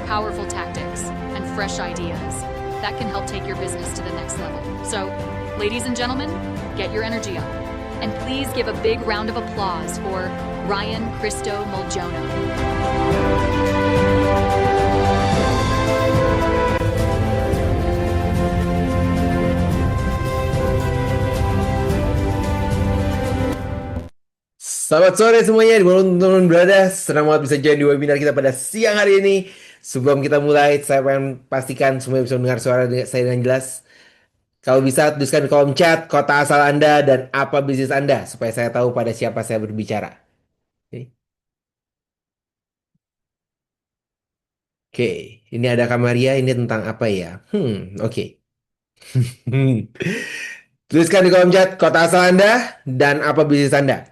powerful tactics and fresh ideas that can help take your business to the next level. So, ladies and gentlemen, get your energy up. And please give a big round of applause for Ryan Cristo Muljono. Selamat sore semuanya, dimanapun berada. Senang banget bisa join di webinar kita pada siang hari ini. Sebelum kita mulai, saya pengen pastikan semua bisa mendengar suara saya dengan jelas. Kalau bisa, tuliskan di kolom chat kota asal Anda dan apa bisnis Anda, supaya saya tahu pada siapa saya berbicara. Oke, Oke. Ini ada Kamaria, ini tentang apa ya? Oke. Tuliskan di kolom chat kota asal Anda dan apa bisnis Anda.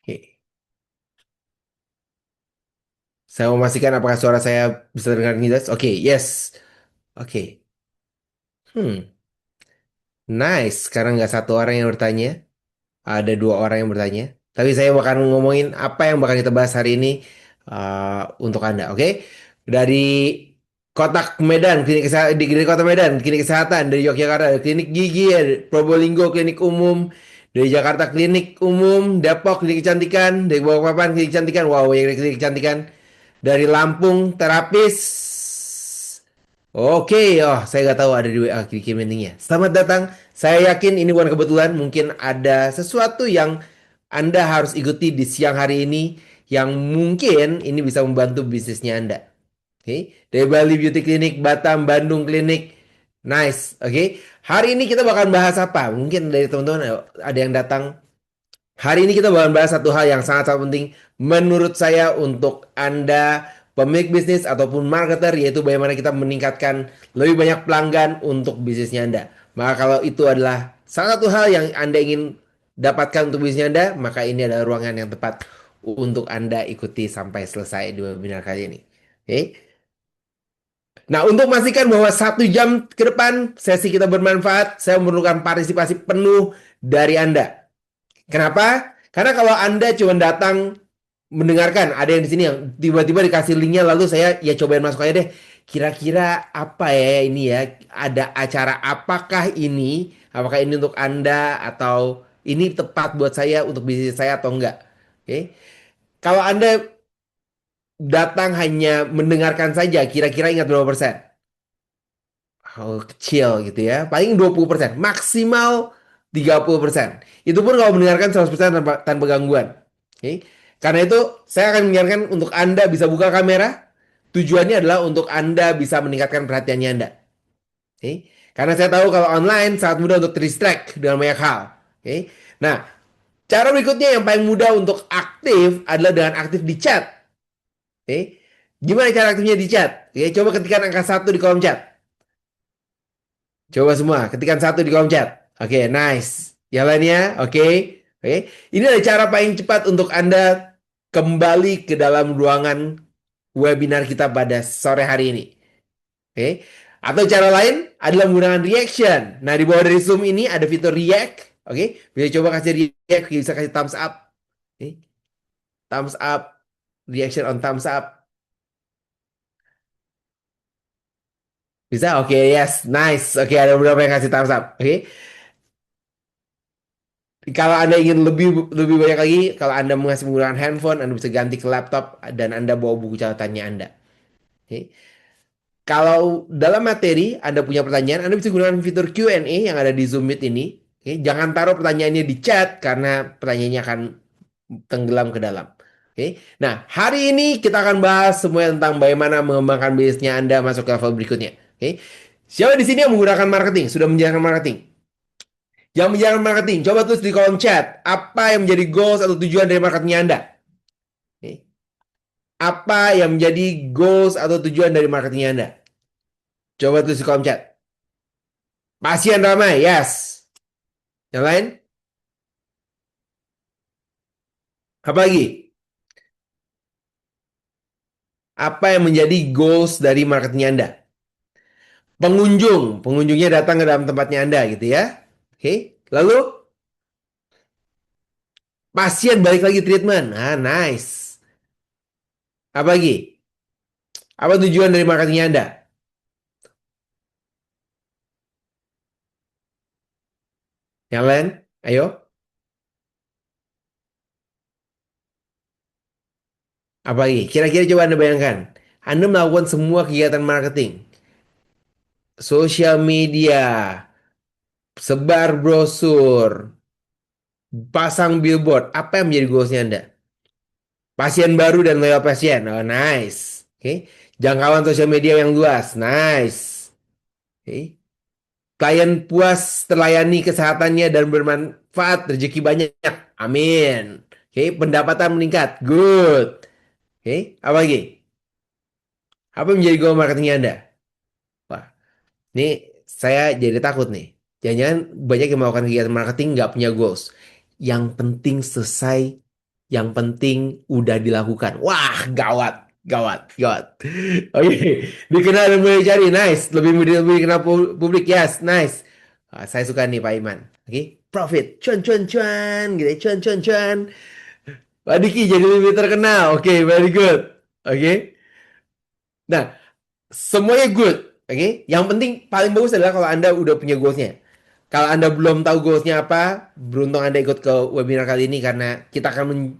Oke. Saya mau memastikan apakah suara saya bisa terdengar dengan jelas. Oke, yes. Oke. Hmm. Nice. Sekarang nggak satu orang yang bertanya. Ada dua orang yang bertanya. Tapi saya bakal ngomongin apa yang bakal kita bahas hari ini untuk Anda. Oke? Dari Kotak Medan, dari Kota Medan, klinik kesehatan. Dari Yogyakarta, ada klinik gigi, ada Probolinggo, klinik umum. Dari Jakarta, klinik umum. Depok, klinik kecantikan. Dari Balikpapan, klinik kecantikan. Wow, ya klinik kecantikan. Dari Lampung, terapis. Oke, oh saya nggak tahu ada di WA Kiki Mendingnya. Selamat datang. Saya yakin ini bukan kebetulan. Mungkin ada sesuatu yang Anda harus ikuti di siang hari ini yang mungkin ini bisa membantu bisnisnya Anda. Oke, dari Bali Beauty Clinic, Batam, Bandung Clinic. Nice. Oke, hari ini kita bakal bahas apa? Mungkin dari teman-teman ada yang datang. Hari ini kita bakal bahas satu hal yang sangat-sangat penting menurut saya untuk Anda pemilik bisnis ataupun marketer, yaitu bagaimana kita meningkatkan lebih banyak pelanggan untuk bisnisnya Anda. Maka kalau itu adalah salah satu hal yang Anda ingin dapatkan untuk bisnisnya Anda, maka ini adalah ruangan yang tepat untuk Anda ikuti sampai selesai di webinar kali ini. Oke? Nah, untuk memastikan bahwa 1 jam ke depan sesi kita bermanfaat, saya memerlukan partisipasi penuh dari Anda. Kenapa? Karena kalau Anda cuma datang mendengarkan, ada yang di sini yang tiba-tiba dikasih linknya, lalu saya ya cobain masuk aja deh. Kira-kira apa ya ini ya? Ada acara apakah ini? Apakah ini untuk Anda atau ini tepat buat saya untuk bisnis saya atau enggak? Oke. Kalau Anda datang hanya mendengarkan saja, kira-kira ingat berapa persen? Oh, kecil gitu ya. Paling 20%, maksimal 30%. Itu pun kalau mendengarkan 100% tanpa gangguan. Oke. Karena itu saya akan menyarankan untuk Anda bisa buka kamera. Tujuannya adalah untuk Anda bisa meningkatkan perhatiannya Anda. Oke. Karena saya tahu kalau online sangat mudah untuk terdistract dengan banyak hal. Oke. Nah, cara berikutnya yang paling mudah untuk aktif adalah dengan aktif di chat. Oke. Gimana cara aktifnya di chat? Oke, coba ketikkan angka 1 di kolom chat. Coba semua, ketikkan 1 di kolom chat. Oke, nice. Yang lainnya, oke. Oke. Ini adalah cara paling cepat untuk Anda kembali ke dalam ruangan webinar kita pada sore hari ini. Oke. Atau cara lain adalah menggunakan reaction. Nah, di bawah dari Zoom ini ada fitur react. Oke. Bisa coba kasih react, bisa kasih thumbs up. Oke. Thumbs up, reaction on thumbs up. Bisa? Oke, yes, nice. Oke, ada beberapa yang kasih thumbs up. Oke. Kalau Anda ingin lebih lebih banyak lagi, kalau Anda masih menggunakan handphone, Anda bisa ganti ke laptop dan Anda bawa buku catatannya Anda. Oke. Kalau dalam materi Anda punya pertanyaan, Anda bisa gunakan fitur Q&A yang ada di Zoom Meet ini. Oke. Jangan taruh pertanyaannya di chat karena pertanyaannya akan tenggelam ke dalam. Oke. Nah, hari ini kita akan bahas semuanya tentang bagaimana mengembangkan bisnisnya Anda masuk ke level berikutnya. Oke. Siapa di sini yang menggunakan marketing? Sudah menjalankan marketing? Yang menjalankan marketing, coba tulis di kolom chat. Apa yang menjadi goals atau tujuan dari marketingnya Anda? Oke. Apa yang menjadi goals atau tujuan dari marketingnya Anda? Coba tulis di kolom chat. Pasien ramai, yes. Yang lain? Apa lagi? Apa yang menjadi goals dari marketingnya Anda? Pengunjungnya datang ke dalam tempatnya Anda gitu ya. Oke. Lalu Pasien balik lagi treatment. Ah, nice. Apa lagi? Apa tujuan dari marketingnya Anda? Yang lain? Ayo. Apa lagi? Kira-kira coba Anda bayangkan. Anda melakukan semua kegiatan marketing. Sosial media, sebar brosur, pasang billboard. Apa yang menjadi goalsnya Anda? Pasien baru dan loyal pasien. Oh, nice. Oke. Jangkauan sosial media yang luas. Nice. Oke. Klien puas terlayani kesehatannya dan bermanfaat, rezeki banyak. Amin. Oke, pendapatan meningkat. Good. Oke, apa lagi? Apa yang menjadi goal marketingnya Anda? Wah, ini saya jadi takut nih. Jangan-jangan banyak yang melakukan kegiatan marketing nggak punya goals. Yang penting selesai, yang penting udah dilakukan. Wah, gawat, gawat, gawat. Oke, dikenal dan mulai cari, nice. Lebih dikenal publik, yes, nice. Ah, saya suka nih Pak Iman. Oke, profit, cuan, cuan, cuan, gitu, ya. Cuan, cuan, cuan. Pak Diki jadi lebih terkenal. Oke, very good. Oke, nah semuanya good. Oke, yang penting paling bagus adalah kalau Anda udah punya goalsnya. Kalau Anda belum tahu goalsnya apa, beruntung Anda ikut ke webinar kali ini karena kita akan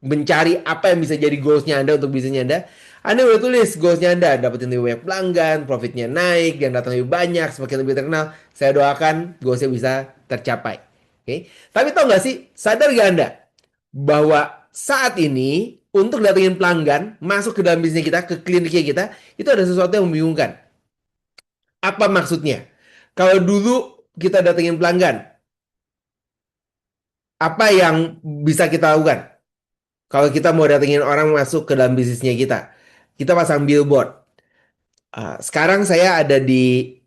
mencari apa yang bisa jadi goalsnya Anda untuk bisnisnya Anda. Anda udah tulis goalsnya Anda, dapetin lebih banyak pelanggan, profitnya naik, yang datang lebih banyak, semakin lebih terkenal. Saya doakan goalsnya bisa tercapai. Oke, tapi tahu nggak sih, sadar gak Anda bahwa saat ini untuk datengin pelanggan masuk ke dalam bisnis kita, ke kliniknya kita, itu ada sesuatu yang membingungkan. Apa maksudnya? Kalau dulu kita datengin pelanggan, apa yang bisa kita lakukan? Kalau kita mau datengin orang masuk ke dalam bisnisnya kita pasang billboard. Sekarang saya ada di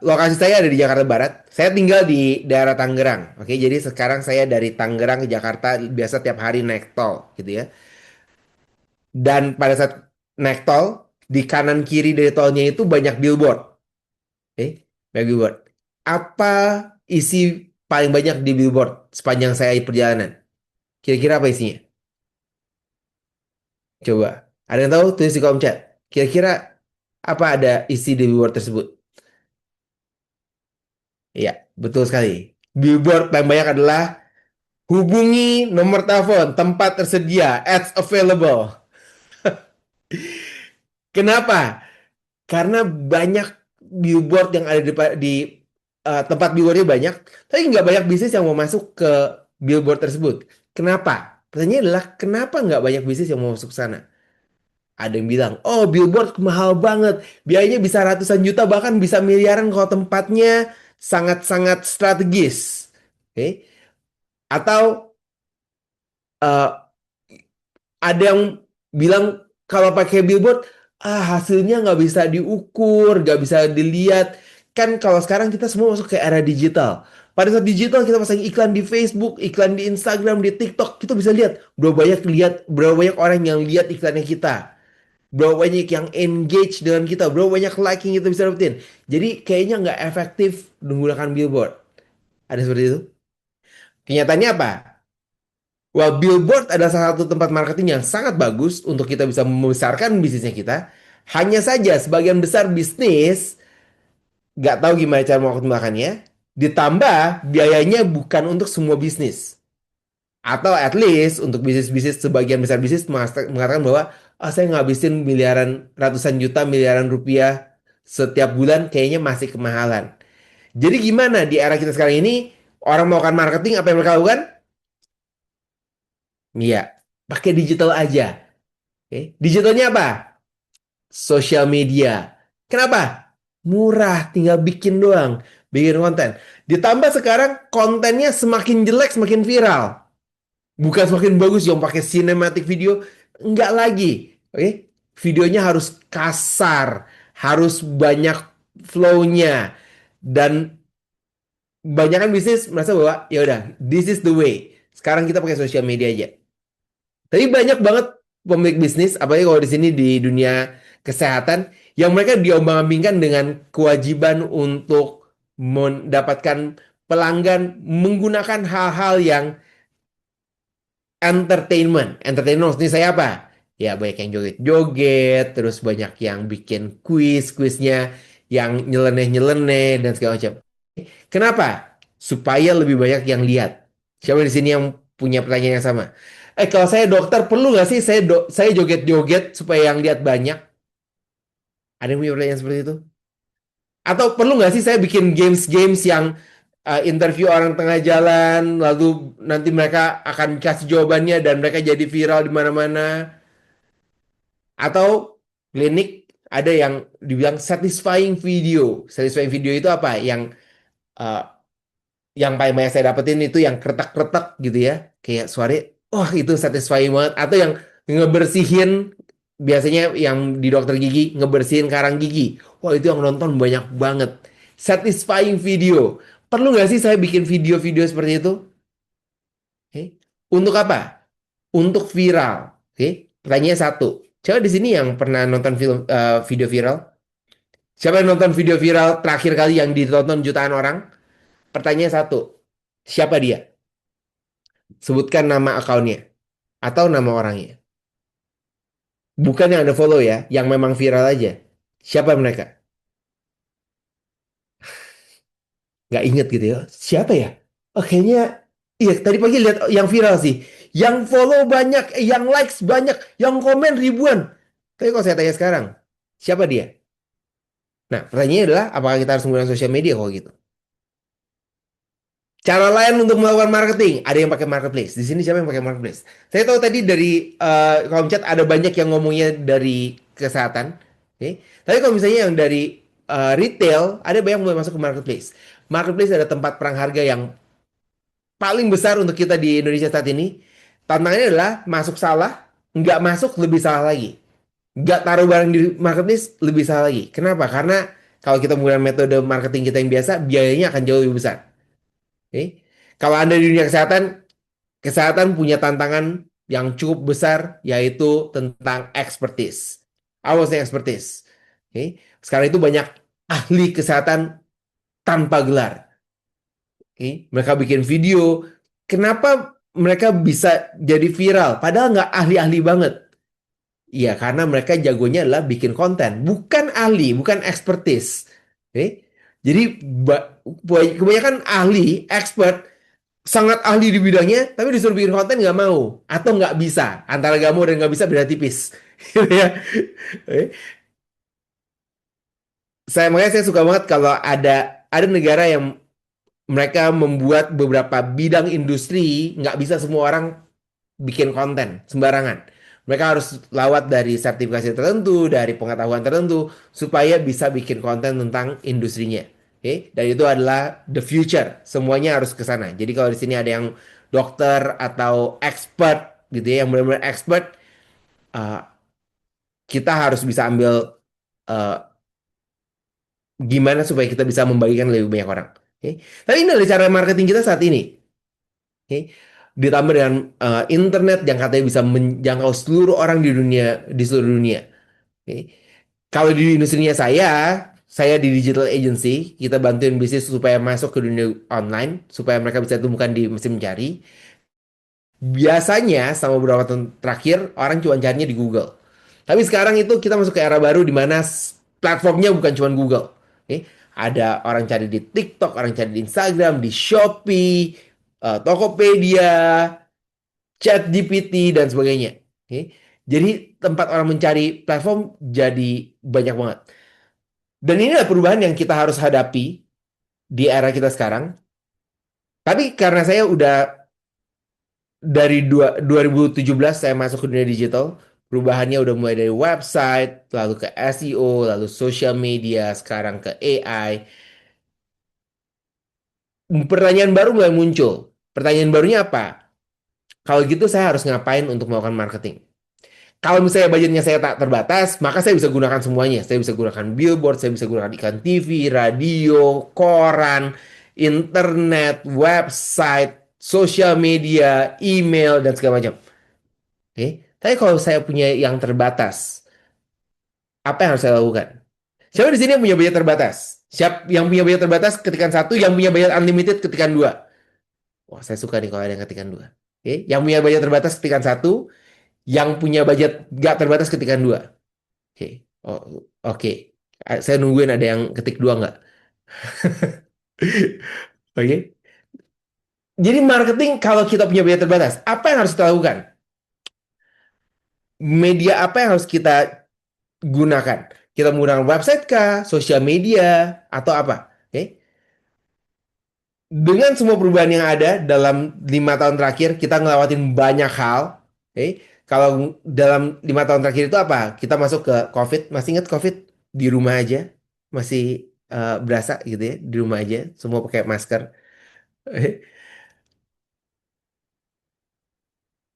lokasi saya ada di Jakarta Barat. Saya tinggal di daerah Tangerang. Oke, jadi sekarang saya dari Tangerang ke Jakarta biasa tiap hari naik tol, gitu ya. Dan pada saat naik tol, di kanan kiri dari tolnya itu banyak billboard. Oke, banyak billboard. Apa isi paling banyak di billboard sepanjang saya perjalanan? Kira-kira apa isinya? Coba. Ada yang tahu? Tulis di kolom chat. Kira-kira apa ada isi di billboard tersebut? Iya, betul sekali. Billboard paling banyak adalah hubungi nomor telepon, tempat tersedia, ads available. Kenapa? Karena banyak billboard yang ada di tempat billboardnya banyak, tapi nggak banyak bisnis yang mau masuk ke billboard tersebut. Kenapa? Pertanyaannya adalah kenapa nggak banyak bisnis yang mau masuk ke sana? Ada yang bilang, oh billboard mahal banget, biayanya bisa ratusan juta bahkan bisa miliaran kalau tempatnya sangat-sangat strategis. Oke? Atau eh, ada yang bilang kalau pakai billboard, hasilnya nggak bisa diukur, nggak bisa dilihat. Kan kalau sekarang kita semua masuk ke era digital. Pada saat digital kita pasang iklan di Facebook, iklan di Instagram, di TikTok, kita bisa berapa banyak orang yang lihat iklannya kita, berapa banyak yang engage dengan kita, berapa banyak like yang kita bisa dapetin. Jadi kayaknya nggak efektif menggunakan billboard. Ada seperti itu. Kenyataannya apa? Wah, billboard adalah salah satu tempat marketing yang sangat bagus untuk kita bisa membesarkan bisnisnya kita. Hanya saja sebagian besar bisnis nggak tahu gimana cara melakukannya. Ditambah biayanya bukan untuk semua bisnis. Atau at least untuk bisnis-bisnis sebagian besar bisnis mengatakan bahwa saya ngabisin miliaran, ratusan juta, miliaran rupiah setiap bulan kayaknya masih kemahalan. Jadi gimana di era kita sekarang ini orang melakukan marketing apa yang mereka lakukan? Iya, pakai digital aja. Oke. Digitalnya apa? Sosial media. Kenapa? Murah, tinggal bikin doang. Bikin konten. Ditambah sekarang kontennya semakin jelek, semakin viral. Bukan semakin bagus yang pakai cinematic video. Enggak lagi. Oke. Videonya harus kasar. Harus banyak flow-nya. Dan kebanyakan bisnis merasa bahwa ya udah, this is the way. Sekarang kita pakai sosial media aja. Tapi banyak banget pemilik bisnis, apalagi kalau di sini di dunia kesehatan, yang mereka diombang-ambingkan dengan kewajiban untuk mendapatkan pelanggan menggunakan hal-hal yang entertainment. Entertainment maksudnya saya apa? Ya banyak yang joget-joget, terus banyak yang bikin kuisnya, yang nyeleneh-nyeleneh dan segala macam. Kenapa? Supaya lebih banyak yang lihat. Siapa di sini yang punya pertanyaan yang sama? Kalau saya dokter perlu nggak sih saya joget-joget supaya yang lihat banyak? Ada yang punya pertanyaan seperti itu? Atau perlu nggak sih saya bikin games-games yang interview orang tengah jalan, lalu nanti mereka akan kasih jawabannya dan mereka jadi viral di mana-mana? Atau klinik ada yang dibilang satisfying video. Satisfying video itu apa? Uh, yang paling banyak saya dapetin itu yang kretak-kretak gitu ya. Kayak suara, wah itu satisfying banget. Atau yang ngebersihin, biasanya yang di dokter gigi, ngebersihin karang gigi. Wah itu yang nonton banyak banget. Satisfying video. Perlu nggak sih saya bikin video-video seperti itu? Oke. Untuk apa? Untuk viral. Oke. Pertanyaannya satu. Coba di sini yang pernah nonton video viral? Siapa yang nonton video viral terakhir kali yang ditonton jutaan orang? Pertanyaan satu. Siapa dia? Sebutkan nama akunnya atau nama orangnya. Bukan yang Anda follow ya, yang memang viral aja. Siapa mereka? Nggak inget gitu ya. Siapa ya? Oh, kayaknya iya tadi pagi lihat yang viral sih. Yang follow banyak, yang likes banyak, yang komen ribuan. Tapi kalau saya tanya sekarang, siapa dia? Nah, pertanyaannya adalah apakah kita harus menggunakan sosial media kalau gitu? Cara lain untuk melakukan marketing, ada yang pakai marketplace. Di sini siapa yang pakai marketplace? Saya tahu tadi dari kolom chat ada banyak yang ngomongnya dari kesehatan. Oke. Tapi kalau misalnya yang dari retail, ada banyak yang mulai masuk ke marketplace. Marketplace ada tempat perang harga yang paling besar untuk kita di Indonesia saat ini. Tantangannya adalah masuk salah, nggak masuk lebih salah lagi. Nggak taruh barang di marketplace lebih salah lagi. Kenapa? Karena kalau kita menggunakan metode marketing kita yang biasa, biayanya akan jauh lebih besar. Oke. Kalau Anda di dunia kesehatan, kesehatan punya tantangan yang cukup besar yaitu tentang expertise. Apa maksudnya expertise? Oke. Sekarang itu banyak ahli kesehatan tanpa gelar. Oke. Mereka bikin video. Kenapa mereka bisa jadi viral? Padahal nggak ahli-ahli banget. Iya, karena mereka jagonya adalah bikin konten. Bukan ahli, bukan expertise. Oke. Jadi kebanyakan ahli, expert, sangat ahli di bidangnya, tapi disuruh bikin konten nggak mau atau nggak bisa. Antara nggak mau dan nggak bisa beda tipis. Gitu ya. Eh, makanya saya suka banget kalau ada negara yang mereka membuat beberapa bidang industri nggak bisa semua orang bikin konten sembarangan. Mereka harus lewat dari sertifikasi tertentu, dari pengetahuan tertentu, supaya bisa bikin konten tentang industrinya. Oke, dan itu adalah the future. Semuanya harus ke sana. Jadi kalau di sini ada yang dokter atau expert gitu ya, yang benar-benar expert, uh, kita harus bisa ambil uh, gimana supaya kita bisa membagikan lebih banyak orang. Oke, tapi ini adalah cara marketing kita saat ini. Oke. Ditambah dengan internet yang katanya bisa menjangkau seluruh orang di seluruh dunia. Oke. Kalau di industrinya saya di digital agency, kita bantuin bisnis supaya masuk ke dunia online, supaya mereka bisa tumbuhkan di mesin mencari. Biasanya sama beberapa tahun terakhir orang cuma carinya di Google. Tapi sekarang itu kita masuk ke era baru di mana platformnya bukan cuma Google. Oke. Ada orang cari di TikTok, orang cari di Instagram, di Shopee, Tokopedia, ChatGPT dan sebagainya. Oke. Jadi tempat orang mencari platform jadi banyak banget. Dan ini adalah perubahan yang kita harus hadapi di era kita sekarang. Tapi karena saya udah dari 2017 saya masuk ke dunia digital, perubahannya udah mulai dari website, lalu ke SEO, lalu social media, sekarang ke AI. Pertanyaan baru mulai muncul. Pertanyaan barunya apa? Kalau gitu saya harus ngapain untuk melakukan marketing? Kalau misalnya budgetnya saya tak terbatas, maka saya bisa gunakan semuanya. Saya bisa gunakan billboard, saya bisa gunakan iklan TV, radio, koran, internet, website, sosial media, email, dan segala macam. Oke. Tapi kalau saya punya yang terbatas, apa yang harus saya lakukan? Siapa di sini yang punya budget terbatas? Siapa yang punya budget terbatas ketikan satu, yang punya budget unlimited ketikan dua. Wah, saya suka nih kalau ada yang ketikan dua. Oke. Yang punya budget terbatas ketikkan satu, yang punya budget nggak terbatas ketikkan dua. Oke. Oh, oke. Saya nungguin ada yang ketik dua nggak? Oke. Jadi marketing kalau kita punya budget terbatas, apa yang harus kita lakukan? Media apa yang harus kita gunakan? Kita menggunakan website kah, sosial media, atau apa? Oke. Dengan semua perubahan yang ada dalam 5 tahun terakhir, kita ngelewatin banyak hal. Oke. Kalau dalam 5 tahun terakhir itu apa? Kita masuk ke COVID. Masih ingat COVID? Di rumah aja. Masih berasa gitu ya. Di rumah aja. Semua pakai masker.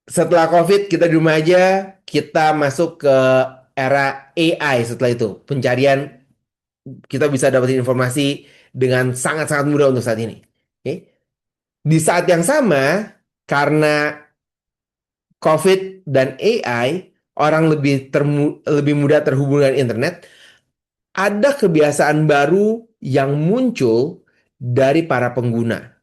Setelah COVID, kita di rumah aja. Kita masuk ke era AI setelah itu. Pencarian, kita bisa dapetin informasi dengan sangat-sangat mudah untuk saat ini. Oke. Di saat yang sama, karena COVID dan AI, orang lebih mudah terhubung dengan internet, ada kebiasaan baru yang muncul dari para pengguna.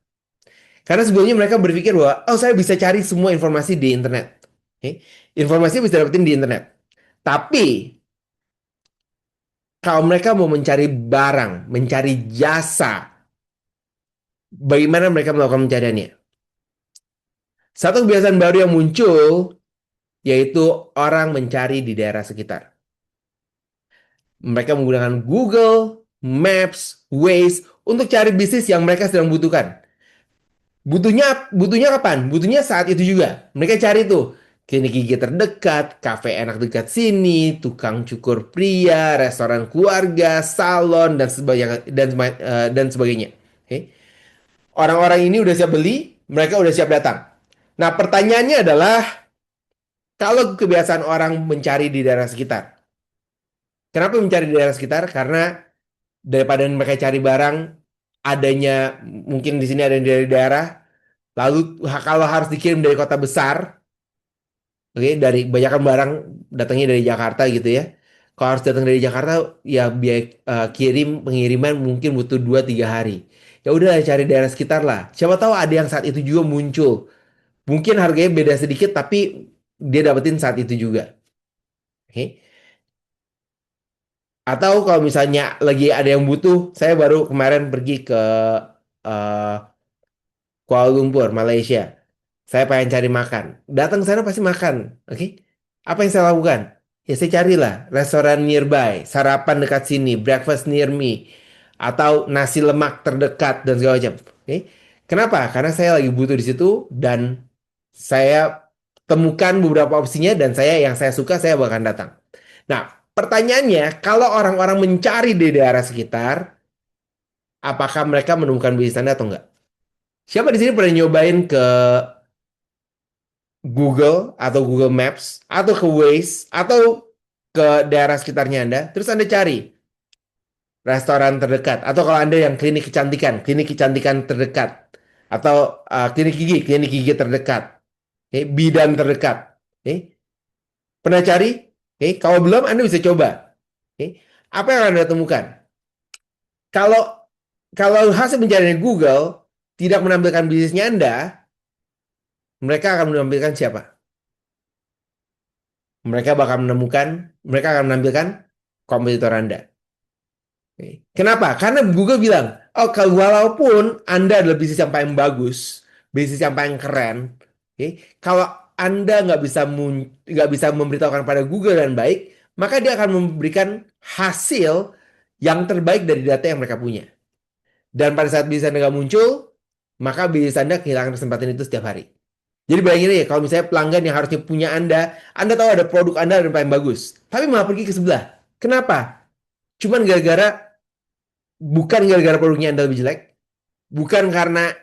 Karena sebelumnya mereka berpikir bahwa, oh saya bisa cari semua informasi di internet. Oke. Informasi bisa dapetin di internet. Tapi, kalau mereka mau mencari barang, mencari jasa, bagaimana mereka melakukan pencariannya? Satu kebiasaan baru yang muncul, yaitu orang mencari di daerah sekitar. Mereka menggunakan Google, Maps, Waze untuk cari bisnis yang mereka sedang butuhkan. Butuhnya kapan? Butuhnya saat itu juga. Mereka cari tuh klinik gigi terdekat, kafe enak dekat sini, tukang cukur pria, restoran keluarga, salon dan sebagainya. Oke. Orang-orang ini udah siap beli, mereka udah siap datang. Nah, pertanyaannya adalah kalau kebiasaan orang mencari di daerah sekitar. Kenapa mencari di daerah sekitar? Karena daripada mereka cari barang adanya mungkin di sini ada dari daerah, lalu kalau harus dikirim dari kota besar, oke, dari banyakkan barang datangnya dari Jakarta gitu ya. Kalau harus datang dari Jakarta, ya biaya pengiriman mungkin butuh 2 3 hari. Ya udah cari daerah sekitar lah. Siapa tahu ada yang saat itu juga muncul. Mungkin harganya beda sedikit tapi dia dapetin saat itu juga. Oke. Atau kalau misalnya lagi ada yang butuh, saya baru kemarin pergi ke eh, Kuala Lumpur, Malaysia. Saya pengen cari makan. Datang ke sana pasti makan. Oke. Apa yang saya lakukan? Ya saya carilah restoran nearby, sarapan dekat sini, breakfast near me, atau nasi lemak terdekat dan segala macam. Oke. Kenapa? Karena saya lagi butuh di situ dan saya temukan beberapa opsinya dan yang saya suka saya bahkan datang. Nah, pertanyaannya, kalau orang-orang mencari di daerah sekitar, apakah mereka menemukan bisnis Anda atau enggak? Siapa di sini pernah nyobain ke Google atau Google Maps atau ke Waze atau ke daerah sekitarnya Anda, terus Anda cari restoran terdekat atau kalau Anda yang klinik kecantikan terdekat atau klinik gigi terdekat, bidan terdekat. Pernah cari? Kalau belum Anda bisa coba. Apa yang Anda temukan? Kalau kalau hasil pencarian Google tidak menampilkan bisnisnya Anda, mereka akan menampilkan siapa? Mereka akan menampilkan kompetitor Anda. Kenapa? Karena Google bilang, oh kalau walaupun Anda adalah bisnis yang paling bagus, bisnis yang paling keren, kalau Anda nggak bisa memberitahukan pada Google dan baik, maka dia akan memberikan hasil yang terbaik dari data yang mereka punya. Dan pada saat bisnis Anda nggak muncul, maka bisnis Anda kehilangan kesempatan itu setiap hari. Jadi bayangin aja, kalau misalnya pelanggan yang harusnya punya Anda tahu ada produk Anda yang paling bagus, tapi malah pergi ke sebelah. Kenapa? Cuman bukan gara-gara produknya Anda lebih jelek, bukan karena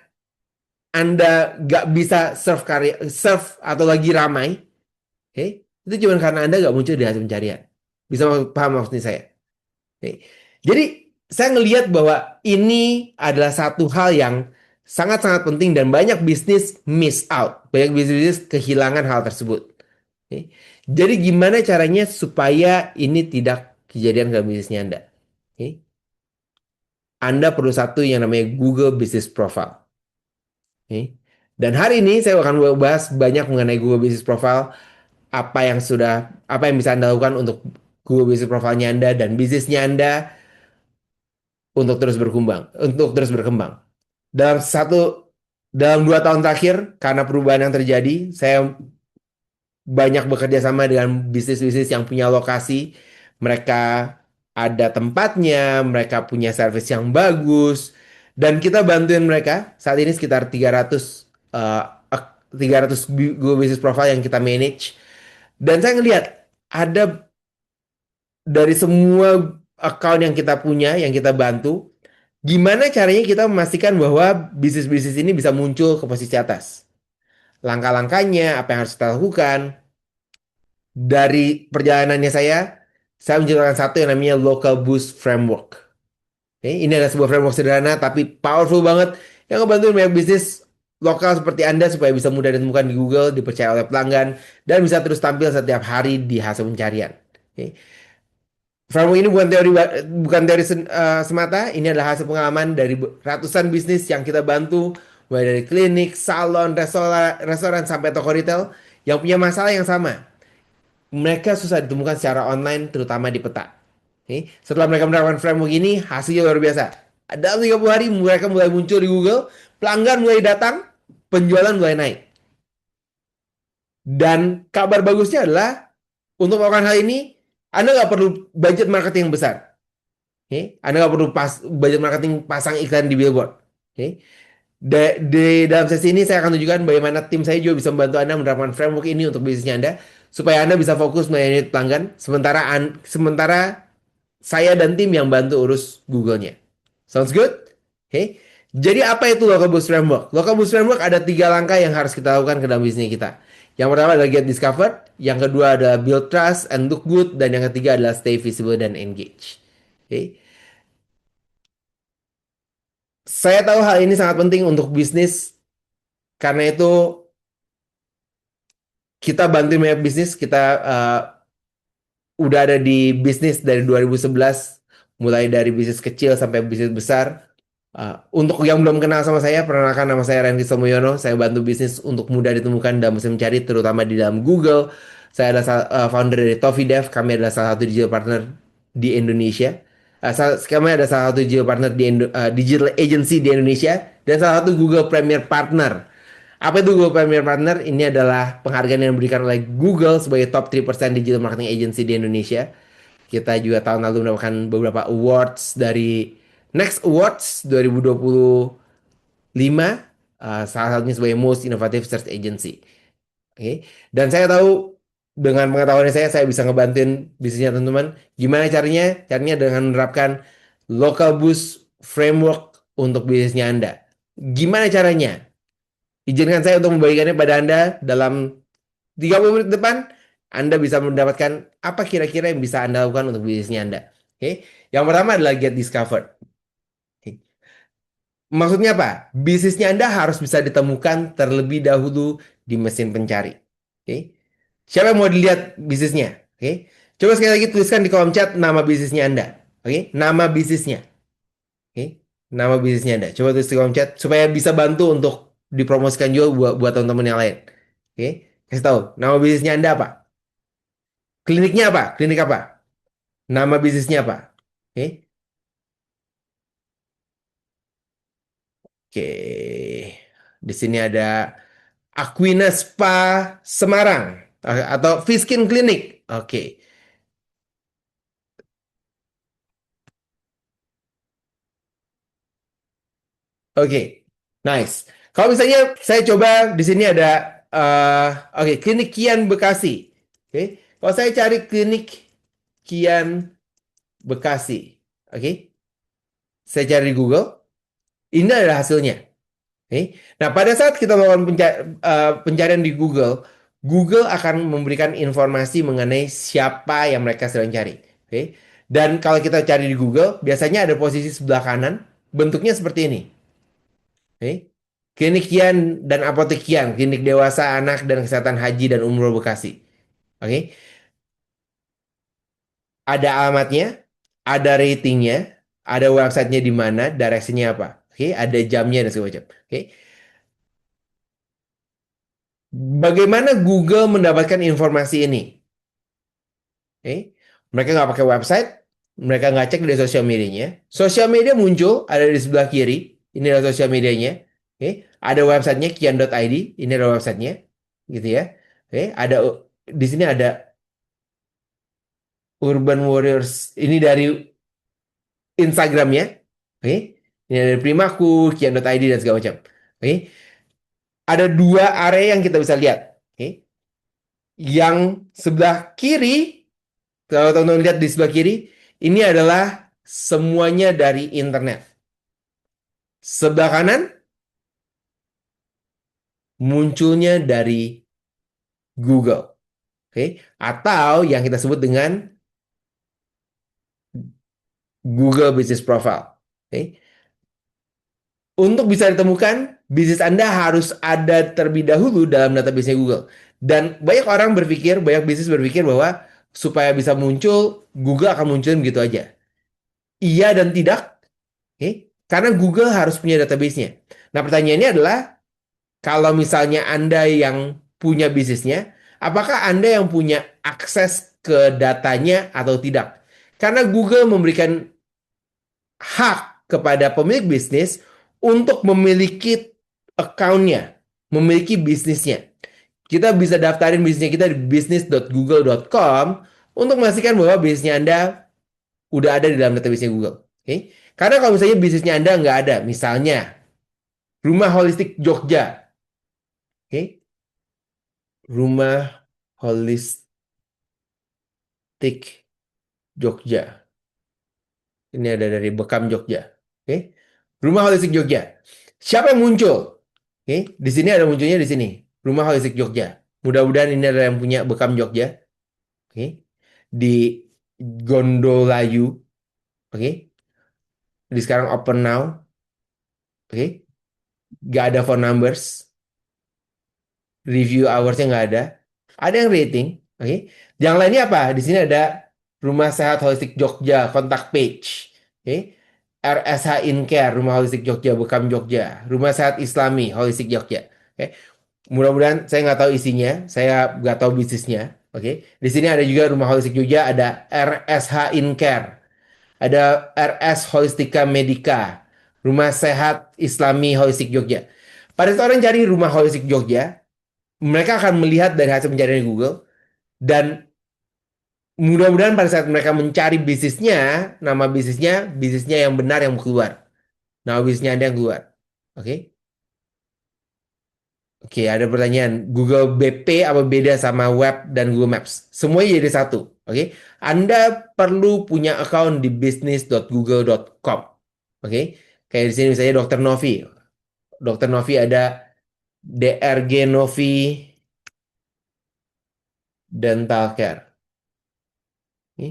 Anda nggak bisa serve atau lagi ramai, itu cuma karena Anda nggak muncul di hasil pencarian. Bisa paham maksudnya saya? Oke. Jadi saya ngelihat bahwa ini adalah satu hal yang sangat-sangat penting dan banyak bisnis miss out, banyak bisnis kehilangan hal tersebut. Oke. Jadi gimana caranya supaya ini tidak kejadian dalam bisnisnya Anda? Oke. Anda perlu satu yang namanya Google Business Profile. Oke. Dan hari ini saya akan bahas banyak mengenai Google Business Profile, apa yang bisa Anda lakukan untuk Google Business Profile-nya Anda dan bisnisnya Anda untuk terus berkembang. Dalam satu, dalam 2 tahun terakhir, karena perubahan yang terjadi, saya banyak bekerja sama dengan bisnis-bisnis yang punya lokasi. Mereka ada tempatnya, mereka punya service yang bagus, dan kita bantuin mereka. Saat ini sekitar 300 Google Business Profile yang kita manage. Dan saya ngelihat ada dari semua account yang kita punya, yang kita bantu, gimana caranya kita memastikan bahwa bisnis-bisnis ini bisa muncul ke posisi atas. Langkah-langkahnya, apa yang harus kita lakukan. Dari perjalanannya saya menciptakan satu yang namanya Local Boost Framework. Oke, ini adalah sebuah framework sederhana tapi powerful banget yang ngebantu banyak bisnis lokal seperti Anda supaya bisa mudah ditemukan di Google, dipercaya oleh pelanggan, dan bisa terus tampil setiap hari di hasil pencarian. Oke. Framework ini bukan teori semata, ini adalah hasil pengalaman dari ratusan bisnis yang kita bantu, mulai dari klinik, salon, restoran sampai toko retail yang punya masalah yang sama. Mereka susah ditemukan secara online, terutama di peta. Oke, setelah mereka menerapkan framework ini, hasilnya luar biasa. Dalam 30 hari, mereka mulai muncul di Google, pelanggan mulai datang, penjualan mulai naik. Dan kabar bagusnya adalah, untuk melakukan hal ini, Anda nggak perlu budget marketing yang besar. Oke, Anda nggak perlu budget marketing pasang iklan di billboard. Oke, di dalam sesi ini saya akan tunjukkan bagaimana tim saya juga bisa membantu Anda menerapkan framework ini untuk bisnisnya Anda supaya Anda bisa fokus melayani pelanggan sementara saya dan tim yang bantu urus Google-nya. Sounds good? Oke. Jadi apa itu Local Boost Framework? Local Boost Framework ada 3 langkah yang harus kita lakukan ke dalam bisnis kita. Yang pertama adalah get discovered, yang kedua adalah build trust and look good, dan yang ketiga adalah stay visible dan engage. Oke. Saya tahu hal ini sangat penting untuk bisnis karena itu kita bantu banyak bisnis, kita udah ada di bisnis dari 2011, mulai dari bisnis kecil sampai bisnis besar. Untuk yang belum kenal sama saya, perkenalkan nama saya Randy Somoyono. Saya bantu bisnis untuk mudah ditemukan dalam mesin mencari, terutama di dalam Google. Saya adalah founder dari ToffeeDev. Kami adalah salah satu digital partner di Indonesia. Kami adalah salah satu digital partner digital agency di Indonesia dan salah satu Google Premier Partner. Apa itu Google Premier Partner? Ini adalah penghargaan yang diberikan oleh Google sebagai top 3% digital marketing agency di Indonesia. Kita juga tahun lalu mendapatkan beberapa awards dari Next Awards 2025, salah satunya sebagai Most Innovative Search Agency. Oke. Dan saya tahu dengan pengetahuan saya bisa ngebantuin bisnisnya teman-teman. Gimana caranya? Caranya dengan menerapkan Local Boost Framework untuk bisnisnya Anda. Gimana caranya? Izinkan saya untuk membagikannya pada Anda dalam 30 menit depan. Anda bisa mendapatkan apa kira-kira yang bisa Anda lakukan untuk bisnisnya Anda. Oke. Yang pertama adalah get discovered. Oke. Maksudnya apa? Bisnisnya Anda harus bisa ditemukan terlebih dahulu di mesin pencari. Oke. Siapa yang mau dilihat bisnisnya? Oke. Coba sekali lagi tuliskan di kolom chat nama bisnisnya Anda. Oke. Nama bisnisnya. Oke. Nama bisnisnya Anda. Coba tulis di kolom chat supaya bisa bantu untuk dipromosikan juga buat teman-teman yang lain. Oke. Kasih tahu. Nama bisnisnya Anda apa? Kliniknya apa? Klinik apa? Nama bisnisnya apa? Oke. Oke. Di sini ada Aquina Spa Semarang atau Fiskin Clinic. Oke. Oke. Nice. Kalau misalnya saya coba di sini ada oke, Klinik Kian Bekasi. Oke. Kalau saya cari Klinik Kian Bekasi. Oke. Saya cari di Google. Ini adalah hasilnya. Oke. Nah, pada saat kita melakukan pencarian di Google, Google akan memberikan informasi mengenai siapa yang mereka sedang cari. Oke. Dan kalau kita cari di Google, biasanya ada posisi sebelah kanan, bentuknya seperti ini. Oke. Klinik Kian dan Apotek Kian, klinik dewasa, anak, dan kesehatan haji dan umroh Bekasi. Oke. Ada alamatnya, ada ratingnya, ada websitenya di mana, direksinya apa. Oke. Ada jamnya dan segala macam. Oke. Bagaimana Google mendapatkan informasi ini? Oke. Mereka nggak pakai website, mereka nggak cek di sosial medianya. Sosial media muncul ada di sebelah kiri. Ini adalah sosial medianya. Oke. Ada websitenya kian.id. Ini adalah websitenya, gitu ya. Oke. Ada di sini ada Urban Warriors. Ini dari Instagramnya. Oke. Ini dari Primaku, kian.id dan segala macam. Oke. Ada dua area yang kita bisa lihat. Oke. Yang sebelah kiri, kalau teman-teman lihat di sebelah kiri, ini adalah semuanya dari internet. Sebelah kanan munculnya dari Google, oke? Atau yang kita sebut dengan Google Business Profile, oke? Untuk bisa ditemukan, bisnis Anda harus ada terlebih dahulu dalam database Google. Dan banyak orang berpikir, banyak bisnis berpikir bahwa supaya bisa muncul, Google akan munculin begitu aja. Iya dan tidak, oke? Karena Google harus punya database-nya. Nah, pertanyaannya adalah, kalau misalnya Anda yang punya bisnisnya, apakah Anda yang punya akses ke datanya atau tidak? Karena Google memberikan hak kepada pemilik bisnis untuk memiliki account-nya, memiliki bisnisnya. Kita bisa daftarin bisnisnya kita di business.google.com untuk memastikan bahwa bisnisnya Anda udah ada di dalam database Google. Oke? Karena kalau misalnya bisnisnya Anda nggak ada, misalnya Rumah Holistik Jogja. Oke? Rumah Holistik Jogja. Ini ada dari Bekam Jogja. Oke. Rumah Holistik Jogja. Siapa yang muncul? Oke. Di sini ada munculnya di sini. Rumah Holistik Jogja. Mudah-mudahan ini adalah yang punya Bekam Jogja. Oke. Di Gondolayu. Oke. Di sekarang open now. Oke. Gak ada phone numbers. Review hoursnya nggak ada. Ada yang rating. Oke. Yang lainnya apa? Di sini ada Rumah Sehat Holistik Jogja, kontak page. Oke. RSH Incare, Rumah Holistik Jogja, Bekam Jogja. Rumah Sehat Islami, Holistik Jogja. Oke. Mudah-mudahan saya nggak tahu isinya, saya nggak tahu bisnisnya. Oke. Di sini ada juga Rumah Holistik Jogja, ada RSH Incare, ada RS Holistika Medica, Rumah Sehat Islami Holistik Jogja. Pada saat orang cari Rumah Holistik Jogja, mereka akan melihat dari hasil pencarian Google, dan mudah-mudahan pada saat mereka mencari bisnisnya, nama bisnisnya, bisnisnya yang benar yang keluar. Nama bisnisnya Anda yang keluar. Oke. Oke, ada pertanyaan. Google BP apa beda sama web dan Google Maps? Semuanya jadi satu. Oke. Anda perlu punya account di business.google.com. Oke. Kayak di sini misalnya Dokter Novi. Dokter Novi ada DRG Novi Dental Care. Oke.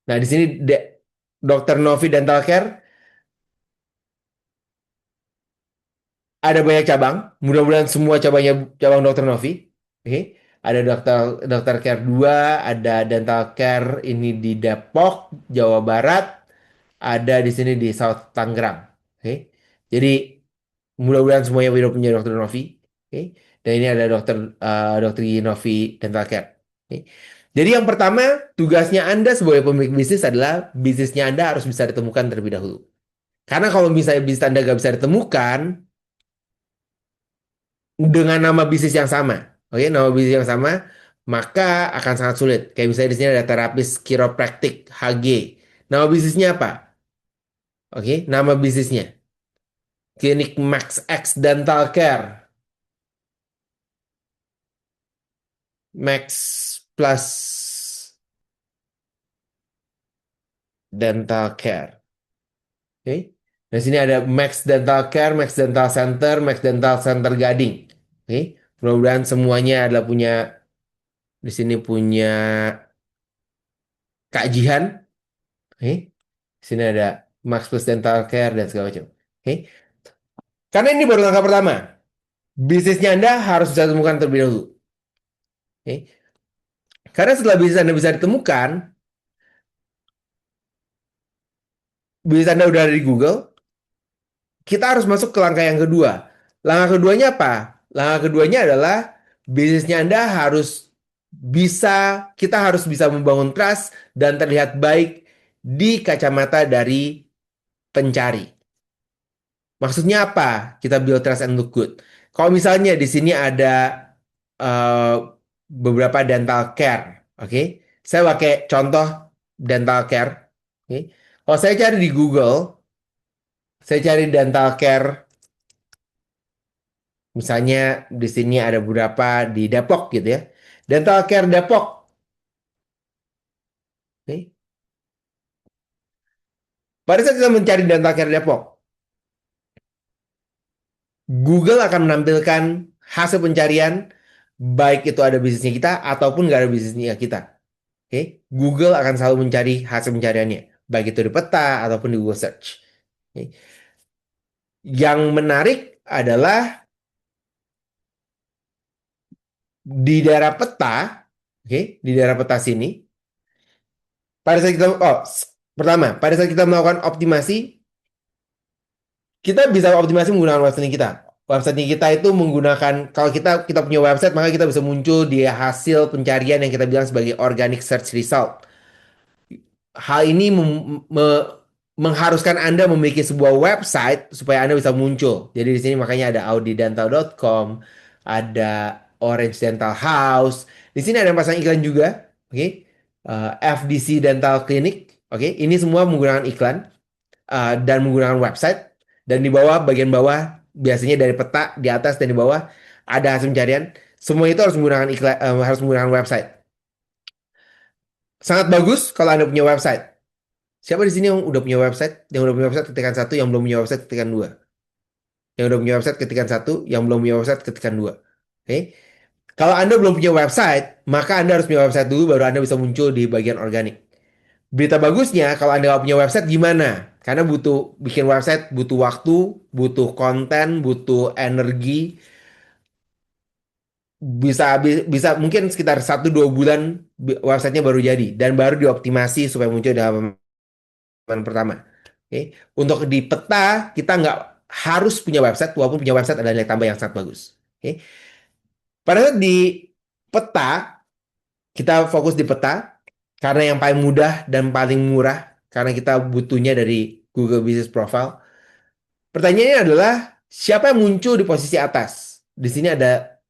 Nah, di sini Dokter Novi Dental Care ada banyak cabang. Mudah-mudahan semua cabangnya cabang Dokter Novi. Oke. Ada Dokter Care 2, ada Dental Care ini di Depok, Jawa Barat, ada di sini di South Tangerang. Oke. Jadi mudah-mudahan semuanya udah punya Dokter Novi. Oke. Dan ini ada Dokter Novi Dental Care. Oke. Jadi yang pertama, tugasnya Anda sebagai pemilik bisnis adalah bisnisnya Anda harus bisa ditemukan terlebih dahulu. Karena kalau misalnya bisnis Anda nggak bisa ditemukan dengan nama bisnis yang sama, oke, nama bisnis yang sama, maka akan sangat sulit. Kayak misalnya di sini ada terapis kiropraktik HG. Nama bisnisnya apa? Oke, nama bisnisnya Klinik Max X Dental Care, Max Plus Dental Care. Oke. Di sini ada Max Dental Care, Max Dental Center, Max Dental Center Gading. Oke. Mudah-mudahan semuanya adalah punya, di sini punya Kak Jihan. Oke. Di sini ada Max Plus Dental Care dan segala macam. Oke. Karena ini baru langkah pertama. Bisnisnya Anda harus bisa temukan terlebih dahulu. Oke. Karena setelah bisnis Anda bisa ditemukan, bisnis Anda udah ada di Google, kita harus masuk ke langkah yang kedua. Langkah keduanya apa? Langkah keduanya adalah bisnisnya Anda harus kita harus bisa membangun trust dan terlihat baik di kacamata dari pencari. Maksudnya apa? Kita build trust and look good. Kalau misalnya di sini ada eh, beberapa dental care, oke? Saya pakai contoh dental care, oke? Kalau saya cari di Google, saya cari dental care, misalnya di sini ada beberapa di Depok gitu ya. Dental care Depok, oke? Pada saat kita mencari dental care Depok, Google akan menampilkan hasil pencarian, baik itu ada bisnisnya kita ataupun nggak ada bisnisnya kita. Oke, Google akan selalu mencari hasil pencariannya, baik itu di peta ataupun di Google Search. Oke. Yang menarik adalah di daerah peta, oke, di daerah peta sini, pada saat kita, pertama, pada saat kita melakukan optimasi, kita bisa optimasi menggunakan website kita. Website kita itu menggunakan, kalau kita punya website, maka kita bisa muncul di hasil pencarian yang kita bilang sebagai organic search result. Hal ini mengharuskan Anda memiliki sebuah website supaya Anda bisa muncul. Jadi di sini makanya ada audidental.com, ada Orange Dental House. Di sini ada yang pasang iklan juga, oke? FDC Dental Clinic, oke? Ini semua menggunakan iklan dan menggunakan website. Dan di bawah, bagian bawah, biasanya dari peta, di atas dan di bawah ada hasil pencarian. Semua itu harus menggunakan iklan, harus menggunakan website. Sangat bagus kalau Anda punya website. Siapa di sini yang udah punya website? Yang udah punya website ketikan satu, yang belum punya website ketikan dua. Yang udah punya website ketikan satu, yang belum punya website ketikan dua. Oke? Kalau Anda belum punya website, maka Anda harus punya website dulu baru Anda bisa muncul di bagian organik. Berita bagusnya, kalau Anda nggak punya website gimana? Karena butuh bikin website, butuh waktu, butuh konten, butuh energi, bisa mungkin sekitar 1-2 bulan websitenya baru jadi dan baru dioptimasi supaya muncul dalam pertama. Oke. Untuk di peta kita nggak harus punya website, walaupun punya website ada nilai tambah yang sangat bagus. Oke. Pada saat di peta kita fokus di peta karena yang paling mudah dan paling murah karena kita butuhnya dari Google Business Profile. Pertanyaannya adalah siapa yang muncul di posisi atas? Di sini ada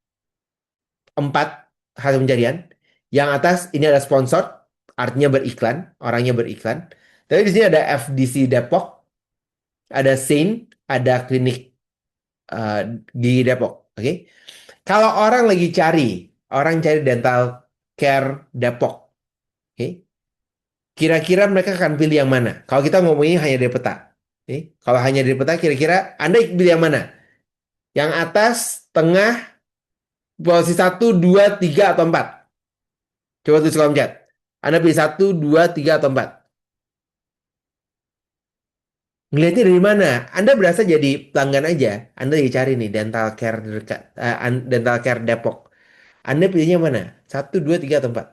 4 hasil pencarian. Yang atas ini ada sponsor, artinya beriklan, orangnya beriklan. Tapi di sini ada FDC Depok, ada Saint, ada klinik eh, di Depok. Oke. Kalau orang cari dental care Depok. Oke. Kira-kira mereka akan pilih yang mana? Kalau kita ngomongin hanya dari peta. Oke. Kalau hanya dari peta, kira-kira Anda pilih yang mana? Yang atas, tengah, posisi 1, 2, 3, atau 4? Coba tulis kolom chat. Anda pilih 1, 2, 3, atau 4? Ngelihatnya dari mana? Anda berasa jadi pelanggan aja. Anda lagi cari nih dental care dekat, dental care Depok. Anda pilihnya mana? 1, 2, 3, atau 4?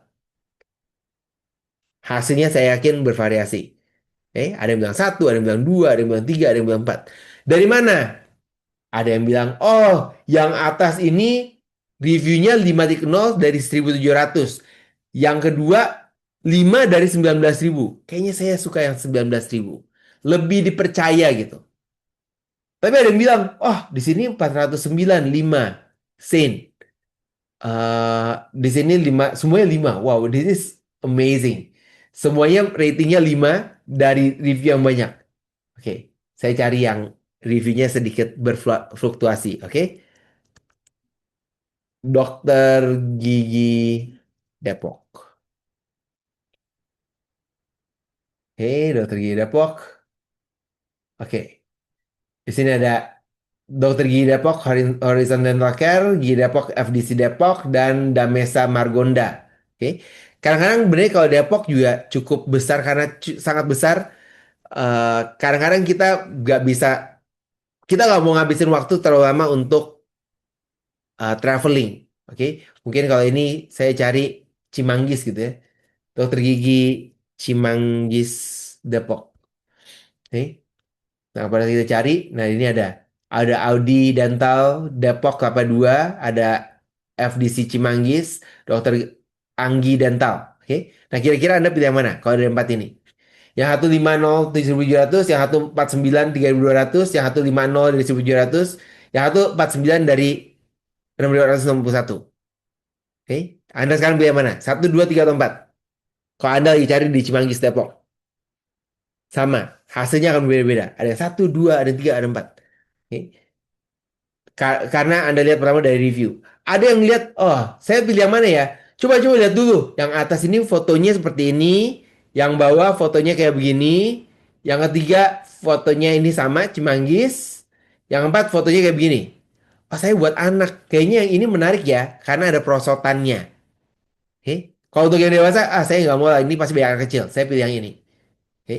Hasilnya saya yakin bervariasi. Ada yang bilang 1, ada yang bilang 2, ada yang bilang 3, ada yang bilang 4. Dari mana? Ada yang bilang, oh, yang atas ini reviewnya 5.0 dari 1.700. Yang kedua, 5 dari 19.000. Kayaknya saya suka yang 19.000. Lebih dipercaya gitu. Tapi ada yang bilang, oh, di sini 409, 5 sen. Di sini 5, semuanya 5. Wow, this is amazing. Semuanya ratingnya 5 dari review yang banyak. Oke, saya cari yang reviewnya sedikit berfluktuasi. Oke, Dokter Gigi Depok. Oke, Dokter Gigi Depok. Oke, di sini ada Dokter Gigi Depok, Horizon Dental Care, Gigi Depok, FDC Depok, dan Damesa Margonda. Oke, kadang-kadang benar kalau Depok juga cukup besar karena sangat besar. Kadang-kadang kita nggak mau ngabisin waktu terlalu lama untuk traveling. Oke, mungkin kalau ini saya cari Cimanggis gitu ya, Dokter Gigi Cimanggis Depok. Oke, nah pada kita cari, nah ini ada. ada Audi Dental Depok Kelapa 2, ada FDC Cimanggis, Dokter Anggi Dental. Oke. Nah, kira-kira Anda pilih yang mana kalau dari empat ini? Yang satu 50 dari 1.700, yang satu 49 3.200, yang satu 50 dari 1.700, yang satu 49 dari 6.261. Oke. Anda sekarang pilih yang mana? Satu, dua, tiga, atau empat? Kalau Anda lagi cari di Cimanggis Depok. Sama. Hasilnya akan berbeda-beda. Ada yang satu, dua, ada yang tiga, ada empat. Oke. Karena Anda lihat pertama dari review. Ada yang lihat, oh, saya pilih yang mana ya? Coba-coba lihat dulu. Yang atas ini fotonya seperti ini. Yang bawah fotonya kayak begini. Yang ketiga fotonya ini sama, Cimanggis. Yang keempat fotonya kayak begini. Oh, saya buat anak. Kayaknya yang ini menarik ya. Karena ada perosotannya. Oke. Kalau untuk yang dewasa, saya nggak mau lah. Ini pasti banyak anak kecil. Saya pilih yang ini. Oke.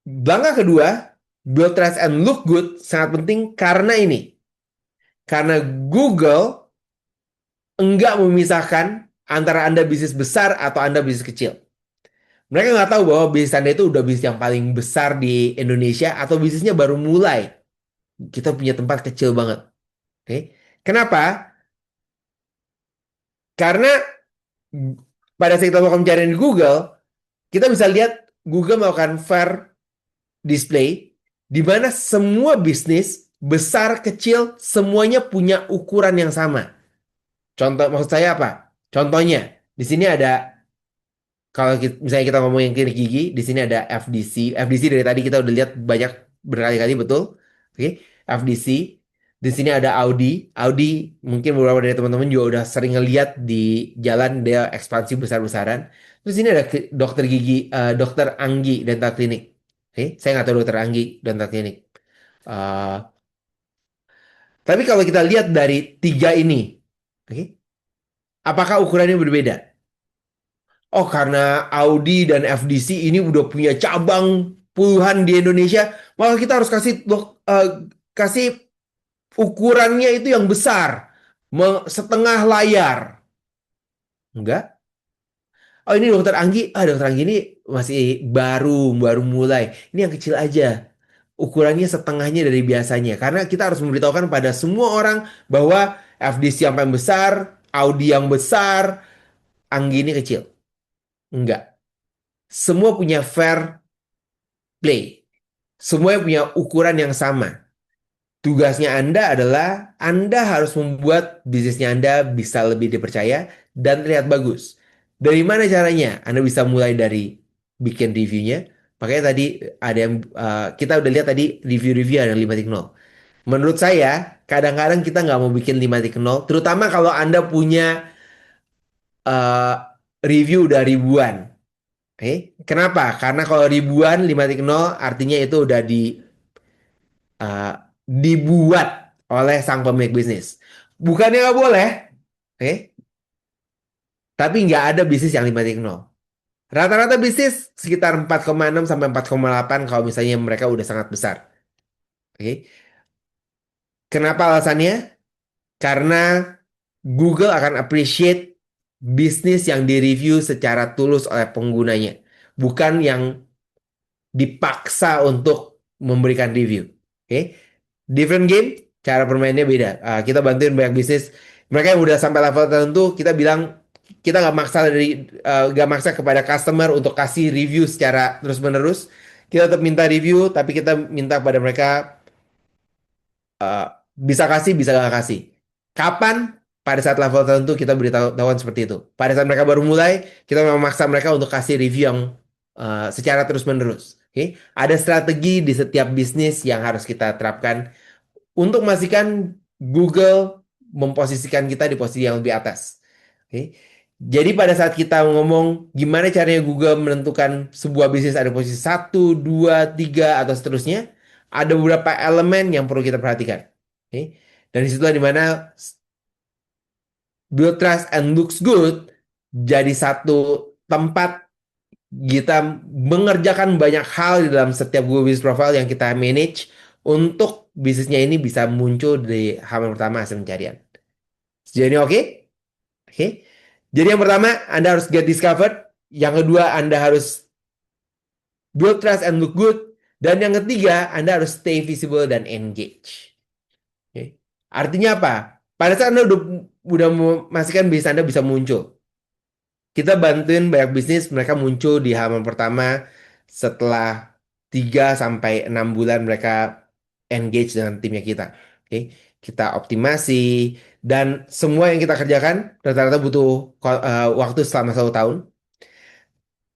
Langkah kedua, build trust and look good sangat penting karena ini. Karena Google enggak memisahkan antara Anda bisnis besar atau Anda bisnis kecil. Mereka nggak tahu bahwa bisnis Anda itu udah bisnis yang paling besar di Indonesia atau bisnisnya baru mulai. Kita punya tempat kecil banget. Oke. Kenapa? Karena pada saat kita melakukan pencarian di Google, kita bisa lihat Google melakukan fair display di mana semua bisnis besar kecil semuanya punya ukuran yang sama. Contoh maksud saya apa? Contohnya di sini ada kalau misalnya kita ngomongin klinik gigi, di sini ada FDC. FDC dari tadi kita udah lihat banyak berkali-kali betul. Oke, FDC. Di sini ada Audi. Audi mungkin beberapa dari teman-teman juga udah sering ngeliat di jalan dia ekspansi besar-besaran. Terus ini ada dokter gigi, dokter Anggi Dental Clinic. Oke, saya nggak tahu dokter Anggi Dental Clinic. Eh, tapi kalau kita lihat dari tiga ini, oke, apakah ukurannya berbeda? Oh, karena Audi dan FDC ini udah punya cabang puluhan di Indonesia, maka kita harus kasih ukurannya itu yang besar, setengah layar. Enggak? Oh, ini dokter Anggi. Dokter Anggi ini masih baru baru mulai. Ini yang kecil aja. Ukurannya setengahnya dari biasanya. Karena kita harus memberitahukan pada semua orang bahwa FDC yang paling besar, Audi yang besar, Anggi ini kecil. Enggak. Semua punya fair play. Semuanya punya ukuran yang sama. Tugasnya Anda adalah Anda harus membuat bisnisnya Anda bisa lebih dipercaya dan terlihat bagus. Dari mana caranya? Anda bisa mulai dari bikin reviewnya. Makanya tadi ada yang kita udah lihat tadi review-review yang 5.0. Menurut saya, kadang-kadang kita nggak mau bikin 5.0, terutama kalau Anda punya eh, review udah ribuan. Oke, kenapa? Karena kalau ribuan 5.0 artinya itu udah uh, dibuat oleh sang pemilik bisnis. Bukannya nggak boleh, oke? Tapi nggak ada bisnis yang 5.0. Rata-rata bisnis sekitar 4,6 sampai 4,8 kalau misalnya mereka udah sangat besar. Oke. Kenapa alasannya? Karena Google akan appreciate bisnis yang direview secara tulus oleh penggunanya. Bukan yang dipaksa untuk memberikan review. Oke. Different game, cara bermainnya beda. Kita bantuin banyak bisnis. Mereka yang udah sampai level tertentu, kita bilang kita nggak maksa kepada customer untuk kasih review secara terus menerus. Kita tetap minta review, tapi kita minta kepada mereka uh, bisa kasih, bisa nggak kasih. Kapan? Pada saat level tertentu kita beritahuan seperti itu. Pada saat mereka baru mulai, kita memaksa mereka untuk kasih review yang secara terus menerus. Oke, ada strategi di setiap bisnis yang harus kita terapkan untuk memastikan Google memposisikan kita di posisi yang lebih atas. Oke. Jadi pada saat kita ngomong gimana caranya Google menentukan sebuah bisnis ada posisi satu, 2, 3 atau seterusnya, ada beberapa elemen yang perlu kita perhatikan. Oke. Dan disitulah dimana build trust and looks good jadi satu tempat kita mengerjakan banyak hal di dalam setiap Google Business Profile yang kita manage untuk bisnisnya ini bisa muncul di halaman pertama hasil pencarian. Sejauh ini oke? Oke. Jadi yang pertama, Anda harus get discovered. Yang kedua, Anda harus build trust and look good. Dan yang ketiga, Anda harus stay visible dan engage. Oke. Artinya apa? Pada saat Anda udah memastikan bisnis Anda bisa muncul, kita bantuin banyak bisnis mereka muncul di halaman pertama setelah 3 sampai 6 bulan mereka engage dengan timnya kita. Oke. Kita optimasi dan semua yang kita kerjakan rata-rata butuh waktu selama 1 tahun.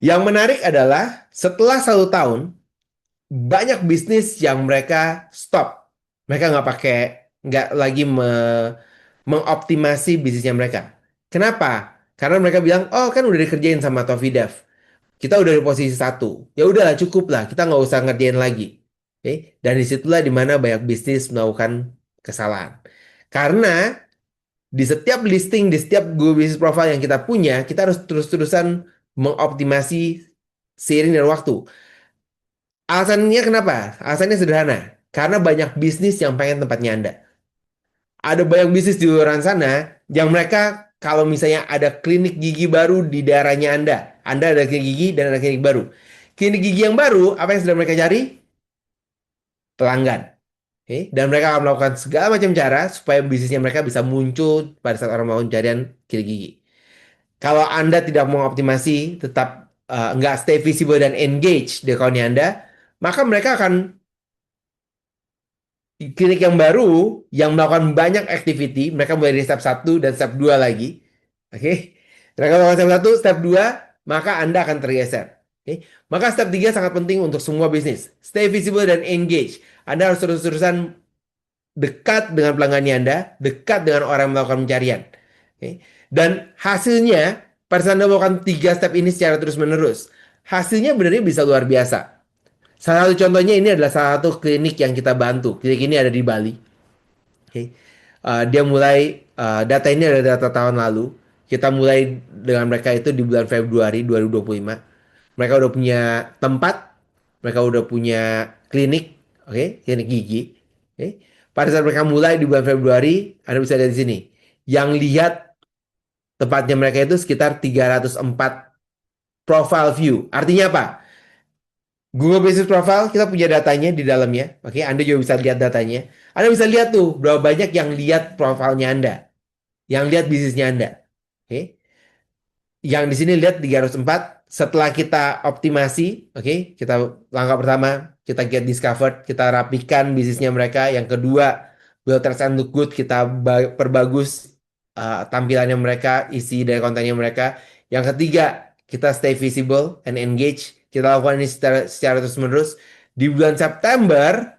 Yang menarik adalah setelah 1 tahun banyak bisnis yang mereka stop. Mereka nggak lagi mengoptimasi bisnisnya mereka. Kenapa? Karena mereka bilang, oh kan udah dikerjain sama Tovidev. Kita udah di posisi 1. Ya udahlah cukup lah, kita nggak usah ngerjain lagi. Oke? Dan disitulah dimana banyak bisnis melakukan kesalahan. Karena di setiap listing, di setiap Google Business Profile yang kita punya, kita harus terus-terusan mengoptimasi seiring dengan waktu. Alasannya kenapa? Alasannya sederhana. Karena banyak bisnis yang pengen tempatnya Anda. Ada banyak bisnis di luar sana yang mereka kalau misalnya ada klinik gigi baru di daerahnya Anda ada klinik gigi dan ada klinik baru. Klinik gigi yang baru, apa yang sedang mereka cari? Pelanggan. Oke? Dan mereka akan melakukan segala macam cara supaya bisnisnya mereka bisa muncul pada saat orang mau pencarian klinik gigi. Kalau Anda tidak mau optimasi, tetap nggak stay visible dan engage di akunnya Anda, maka mereka akan klinik yang baru yang melakukan banyak activity, mereka mulai dari step 1 dan step 2 lagi. Oke. Mereka melakukan step 1, step 2, maka Anda akan tergeser. Oke. Maka step 3 sangat penting untuk semua bisnis. Stay visible dan engage. Anda harus terus-terusan dekat dengan pelanggannya Anda, dekat dengan orang yang melakukan pencarian. Oke. Dan hasilnya, pada saat Anda melakukan 3 step ini secara terus-menerus, hasilnya benar-benar bisa luar biasa. Salah satu contohnya ini adalah salah satu klinik yang kita bantu. Klinik ini ada di Bali. Oke. Dia mulai data ini adalah data tahun lalu. Kita mulai dengan mereka itu di bulan Februari 2025. Mereka udah punya tempat, mereka udah punya klinik, oke, klinik gigi. Oke. Pada saat mereka mulai di bulan Februari, Anda bisa lihat di sini. Yang lihat tempatnya mereka itu sekitar 304 profile view. Artinya apa? Google Business Profile kita punya datanya di dalamnya. Oke, Anda juga bisa lihat datanya. Anda bisa lihat tuh berapa banyak yang lihat profilnya Anda, yang lihat bisnisnya Anda. Oke. Yang di sini lihat 304 setelah kita optimasi, oke, kita langkah pertama kita get discovered, kita rapikan bisnisnya mereka. Yang kedua, build trust and look good, kita perbagus tampilannya mereka, isi dari kontennya mereka. Yang ketiga, kita stay visible and engage. Kita lakukan ini secara terus-menerus. Di bulan September,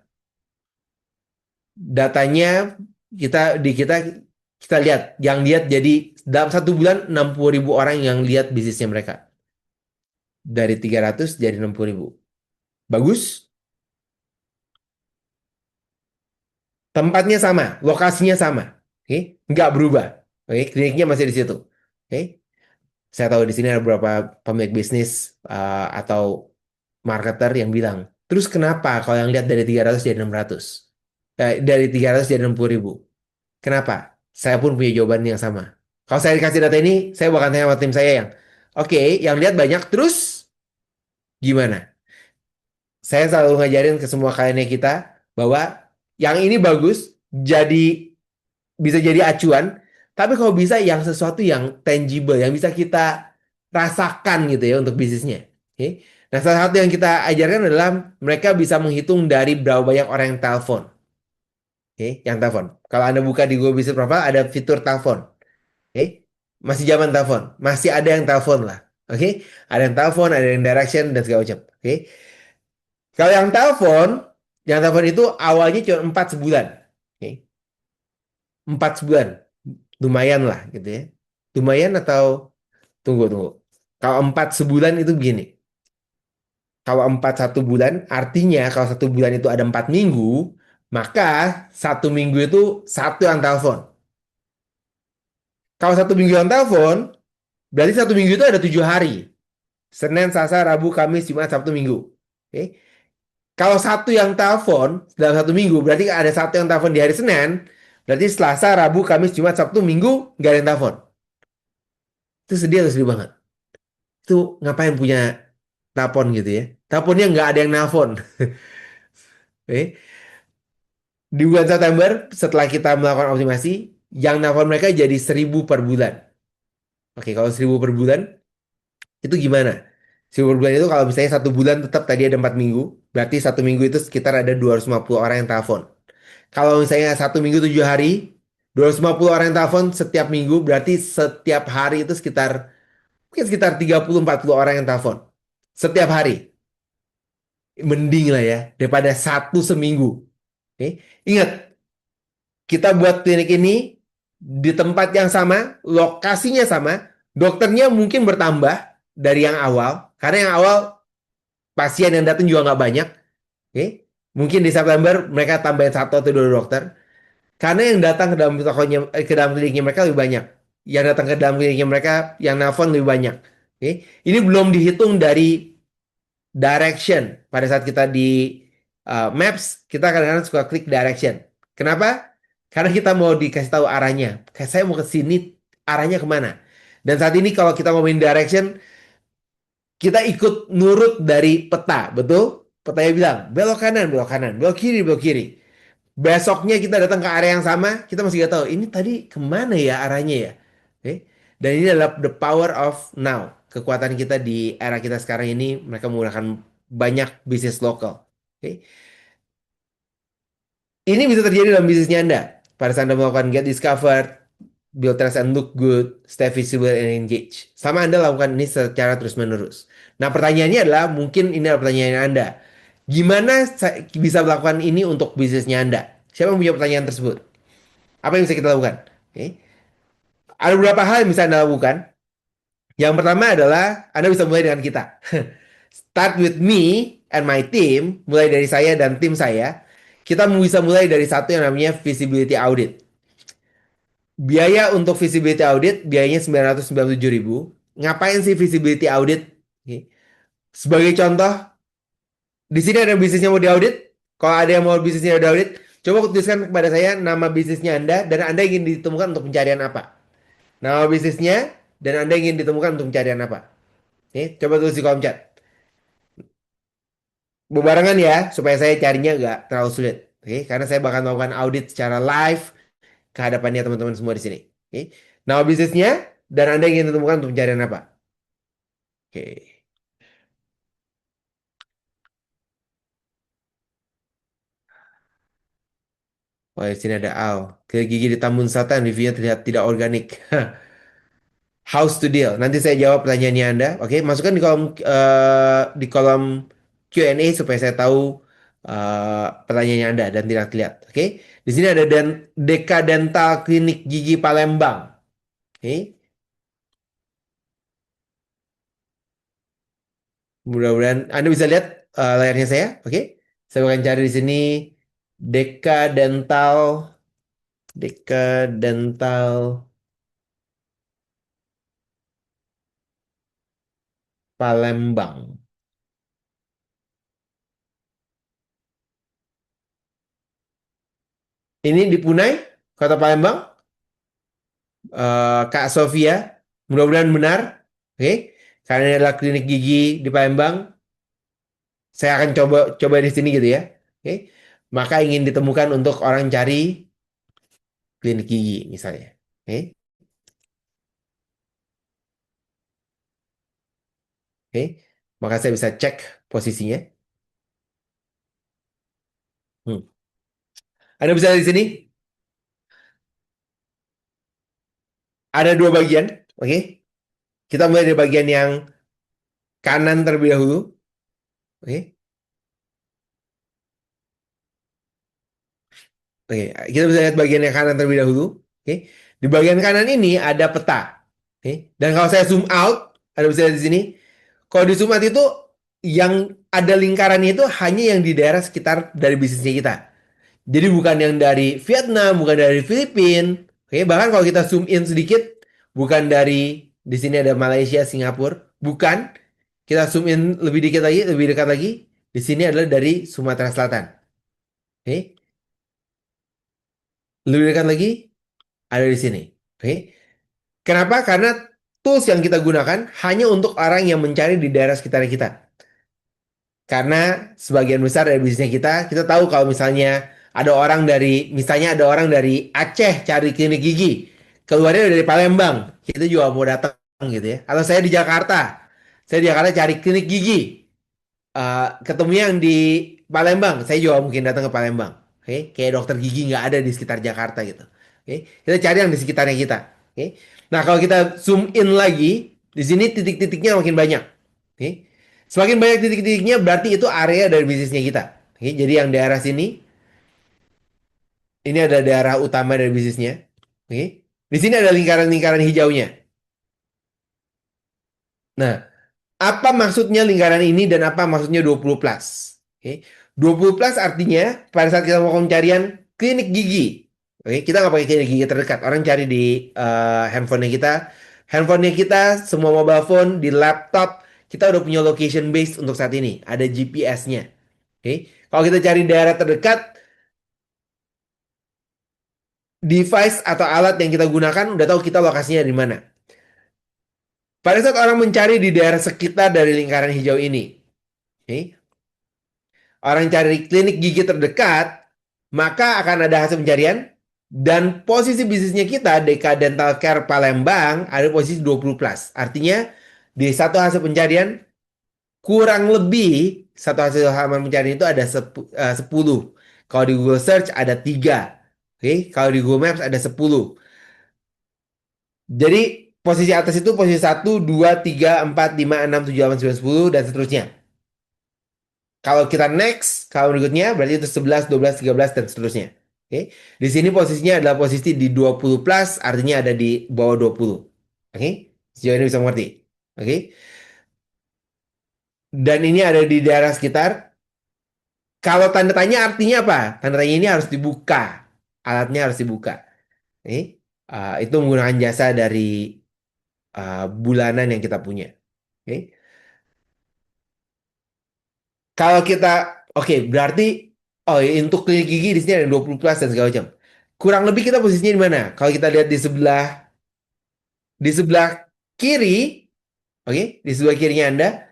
datanya kita lihat, yang lihat jadi dalam 1 bulan 60.000 orang yang lihat bisnisnya mereka. Dari 300 jadi 60.000. Bagus. Tempatnya sama, lokasinya sama. Oke, nggak berubah. Oke, kliniknya masih di situ. Oke. Saya tahu di sini ada beberapa pemilik bisnis atau marketer yang bilang, terus kenapa kalau yang lihat dari 300 jadi 600? Dari 300 jadi 60.000. Kenapa? Saya pun punya jawaban yang sama. Kalau saya dikasih data ini, saya bakal tanya sama tim saya yang, oke, yang lihat banyak, terus gimana? Saya selalu ngajarin ke semua kliennya kita bahwa yang ini bagus, bisa jadi acuan, tapi kalau bisa yang sesuatu yang tangible, yang bisa kita rasakan gitu ya untuk bisnisnya. Oke. Nah, salah satu yang kita ajarkan adalah mereka bisa menghitung dari berapa banyak orang yang telepon. Oke, yang telepon. Kalau Anda buka di Google Business Profile ada fitur telepon. Oke. Masih zaman telepon, masih ada yang telepon lah. Oke. Ada yang telepon, ada yang direction dan segala macam. Oke. Kalau yang telepon itu awalnya cuma 4 sebulan. Oke. 4 sebulan. Lumayan lah gitu ya. Lumayan atau tunggu. Kalau 4 sebulan itu begini. Kalau 4 1 bulan, artinya kalau 1 bulan itu ada 4 minggu, maka 1 minggu itu satu yang telepon. Kalau 1 minggu yang telepon, berarti 1 minggu itu ada 7 hari. Senin, Selasa, Rabu, Kamis, Jumat, Sabtu, Minggu. Oke. Kalau satu yang telepon dalam 1 minggu, berarti ada satu yang telepon di hari Senin, berarti Selasa, Rabu, Kamis, Jumat, Sabtu, Minggu, nggak ada yang telepon. Itu sedih atau sedih banget? Itu ngapain punya telepon gitu ya? Teleponnya nggak ada yang nelpon. Oke. Di bulan September setelah kita melakukan optimasi, yang nelfon mereka jadi 1.000 per bulan. Oke, kalau 1.000 per bulan itu gimana? 1.000 per bulan itu kalau misalnya satu bulan tetap tadi ada 4 minggu, berarti satu minggu itu sekitar ada 250 orang yang telepon. Kalau misalnya satu minggu 7 hari, 250 orang yang telepon setiap minggu, berarti setiap hari itu mungkin sekitar 30-40 orang yang telepon. Setiap hari. Mending lah ya, daripada satu seminggu. Oke. Ingat, kita buat klinik ini di tempat yang sama, lokasinya sama, dokternya mungkin bertambah dari yang awal, karena yang awal pasien yang datang juga nggak banyak. Oke. Mungkin di September mereka tambahin satu atau dua dokter. Karena yang datang ke dalam ke dalam kliniknya mereka lebih banyak. Yang datang ke dalam kliniknya mereka, yang nelfon lebih banyak. Oke. Ini belum dihitung dari direction. Pada saat kita di Maps, kita kadang-kadang suka klik direction. Kenapa? Karena kita mau dikasih tahu arahnya. Kayak saya mau ke sini, arahnya kemana? Dan saat ini kalau kita ngomongin direction, kita ikut nurut dari peta, betul? Petanya bilang, belok kanan, belok kanan, belok kiri, belok kiri. Besoknya kita datang ke area yang sama, kita masih nggak tahu ini tadi kemana ya arahnya ya. Oke. Dan ini adalah the power of now. Kekuatan kita di era kita sekarang ini, mereka menggunakan banyak bisnis lokal. Oke. Ini bisa terjadi dalam bisnisnya Anda. Pada saat Anda melakukan get discovered, build trust and look good, stay visible and engage. Sama Anda lakukan ini secara terus-menerus. Nah, pertanyaannya adalah, mungkin ini adalah pertanyaan Anda. Gimana bisa melakukan ini untuk bisnisnya Anda? Siapa yang punya pertanyaan tersebut? Apa yang bisa kita lakukan? Oke. Ada beberapa hal yang bisa Anda lakukan. Yang pertama adalah Anda bisa mulai dengan kita. Start with me and my team, mulai dari saya dan tim saya. Kita bisa mulai dari satu yang namanya visibility audit. Biaya untuk visibility audit, biayanya 997.000. Ngapain sih visibility audit? Oke. Sebagai contoh, di sini ada bisnisnya mau diaudit. Kalau ada yang mau bisnisnya diaudit, coba tuliskan kepada saya nama bisnisnya Anda dan Anda ingin ditemukan untuk pencarian apa. Nama bisnisnya dan Anda ingin ditemukan untuk pencarian apa. Oke, coba tulis di kolom chat. Bebarengan ya, supaya saya carinya nggak terlalu sulit. Oke, karena saya bakal melakukan audit secara live ke hadapannya teman-teman semua di sini. Oke, nama bisnisnya dan Anda ingin ditemukan untuk pencarian apa. Oke. Wah, di sini ada Al. Ke gigi di Tambun Selatan, reviewnya terlihat tidak organik. House to deal. Nanti saya jawab pertanyaannya Anda. Oke, masukkan di kolom Q&A supaya saya tahu pertanyaannya Anda dan tidak terlihat. Oke. Di sini ada Deka Dental Klinik Gigi Palembang. Oke. Mudah-mudahan Anda bisa lihat layarnya saya. Oke. Saya akan cari di sini Deka Dental Deka Dental Palembang. Ini di Punai, Kota Palembang. Kak Sofia, mudah-mudahan benar. Oke, karena ini adalah klinik gigi di Palembang, saya akan coba coba di sini gitu ya. Oke, maka ingin ditemukan untuk orang cari klinik gigi misalnya. Oke, oke, maka saya bisa cek posisinya. Hmm. Anda bisa lihat di sini ada dua bagian. Oke, kita mulai dari bagian yang kanan terlebih dahulu. Oke, oke, kita bisa lihat bagian yang kanan terlebih dahulu. Oke, di bagian kanan ini ada peta. Oke, dan kalau saya zoom out, Anda bisa lihat di sini. Kalau di Sumat itu yang ada lingkarannya itu hanya yang di daerah sekitar dari bisnisnya kita. Jadi bukan yang dari Vietnam, bukan dari Filipina. Oke, bahkan kalau kita zoom in sedikit, bukan dari di sini ada Malaysia, Singapura, bukan. Kita zoom in lebih dikit lagi, lebih dekat lagi. Di sini adalah dari Sumatera Selatan. Oke, lebih dekat lagi ada di sini. Oke. Kenapa? Karena tools yang kita gunakan hanya untuk orang yang mencari di daerah sekitar kita. Karena sebagian besar dari bisnisnya kita tahu kalau misalnya ada orang dari Aceh cari klinik gigi, keluarnya dari Palembang, kita juga mau datang gitu ya. Atau saya di Jakarta cari klinik gigi, ketemu yang di Palembang, saya juga mungkin datang ke Palembang. Oke, kayak dokter gigi nggak ada di sekitar Jakarta gitu. Oke, kita cari yang di sekitarnya kita. Oke, nah kalau kita zoom in lagi, di sini titik-titiknya makin banyak. Oke, semakin banyak titik-titiknya berarti itu area dari bisnisnya kita. Oke, jadi yang daerah sini, ini ada daerah utama dari bisnisnya. Oke, di sini ada lingkaran-lingkaran hijaunya. Nah, apa maksudnya lingkaran ini dan apa maksudnya 20 plus? Oke. 20 plus artinya pada saat kita melakukan pencarian klinik gigi. Oke, kita nggak pakai klinik gigi terdekat. Orang cari di handphonenya kita. Handphonenya kita, semua mobile phone, di laptop, kita udah punya location base untuk saat ini. Ada GPS-nya. Oke. Kalau kita cari daerah terdekat, device atau alat yang kita gunakan udah tahu kita lokasinya di mana. Pada saat orang mencari di daerah sekitar dari lingkaran hijau ini, oke, orang cari klinik gigi terdekat, maka akan ada hasil pencarian dan posisi bisnisnya kita Deka Dental Care Palembang ada posisi 20 plus. Artinya di satu hasil pencarian kurang lebih satu hasil halaman pencarian itu ada 10. Kalau di Google Search ada 3. Oke, kalau di Google Maps ada 10. Jadi posisi atas itu posisi 1, 2, 3, 4, 5, 6, 7, 8, 9, 10 dan seterusnya. Kalau kita next, kalau berikutnya berarti itu 11, 12, 13 dan seterusnya. Oke. Di sini posisinya adalah posisi di 20 plus, artinya ada di bawah 20. Oke. Sejauh ini bisa mengerti. Oke. Dan ini ada di daerah sekitar. Kalau tanda tanya artinya apa? Tanda tanya ini harus dibuka. Alatnya harus dibuka. Oke. Itu menggunakan jasa dari bulanan yang kita punya. Oke. Kalau kita, oke, berarti, oh ya, untuk klinik gigi di sini ada 20 plus dan segala macam. Kurang lebih kita posisinya di mana? Kalau kita lihat di sebelah kiri, oke, di sebelah kirinya Anda,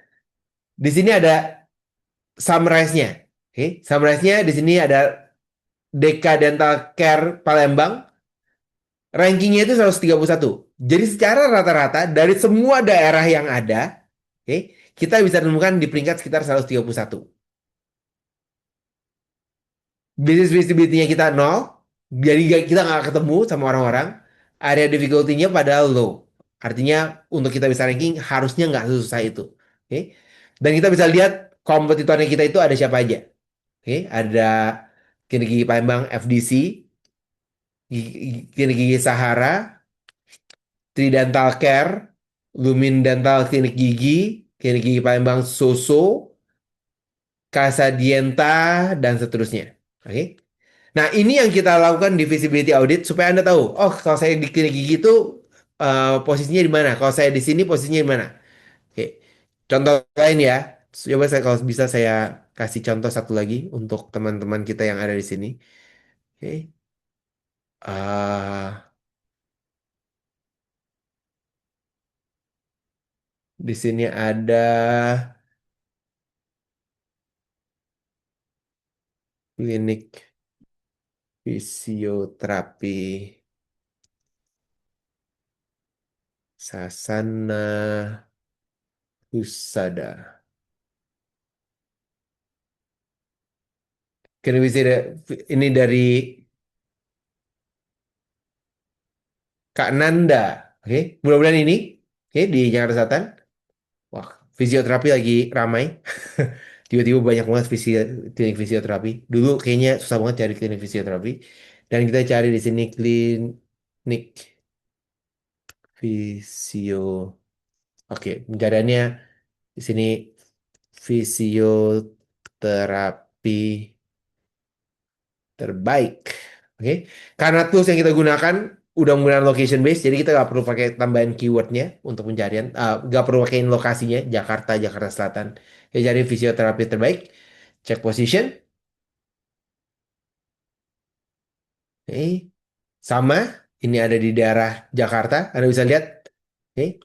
di sini ada summarize-nya. Oke, summarize-nya di sini ada Deka Dental Care Palembang, rankingnya itu 131. Jadi secara rata-rata dari semua daerah yang ada, oke, kita bisa temukan di peringkat sekitar 131. Business visibility-nya kita nol, jadi kita nggak ketemu sama orang-orang. Area difficulty-nya padahal low. Artinya untuk kita bisa ranking harusnya nggak susah itu. Oke. Dan kita bisa lihat kompetitornya kita itu ada siapa aja. Oke, ada Klinik Gigi Palembang FDC, Klinik Gigi Sahara, Tridental Care, Lumin Dental Klinik Gigi, Klinik Gigi Palembang Soso, Casadienta, dan seterusnya. Oke. Nah, ini yang kita lakukan di visibility audit supaya Anda tahu, oh kalau saya di klinik gigi itu posisinya di mana? Kalau saya di sini posisinya di mana? Oke. Contoh lain ya. Coba saya kalau bisa saya kasih contoh satu lagi untuk teman-teman kita yang ada di sini. Oke. Ah, di sini ada klinik fisioterapi Sasana Husada. Klinik ini dari Kak Nanda. Oke, mudah-mudahan ini. Oke, di Jakarta Selatan. Wah, fisioterapi lagi ramai. Tiba-tiba banyak banget klinik fisioterapi. Dulu kayaknya susah banget cari klinik fisioterapi. Dan kita cari di sini klinik fisio. Oke, pencariannya di sini fisioterapi terbaik. Oke, karena tools yang kita gunakan udah menggunakan location base, jadi kita nggak perlu pakai tambahan keywordnya untuk pencarian, nggak perlu pakai lokasinya Jakarta, Jakarta Selatan. Ya, cari fisioterapi terbaik, check position, oke, sama, ini ada di daerah Jakarta, Anda bisa lihat, oke,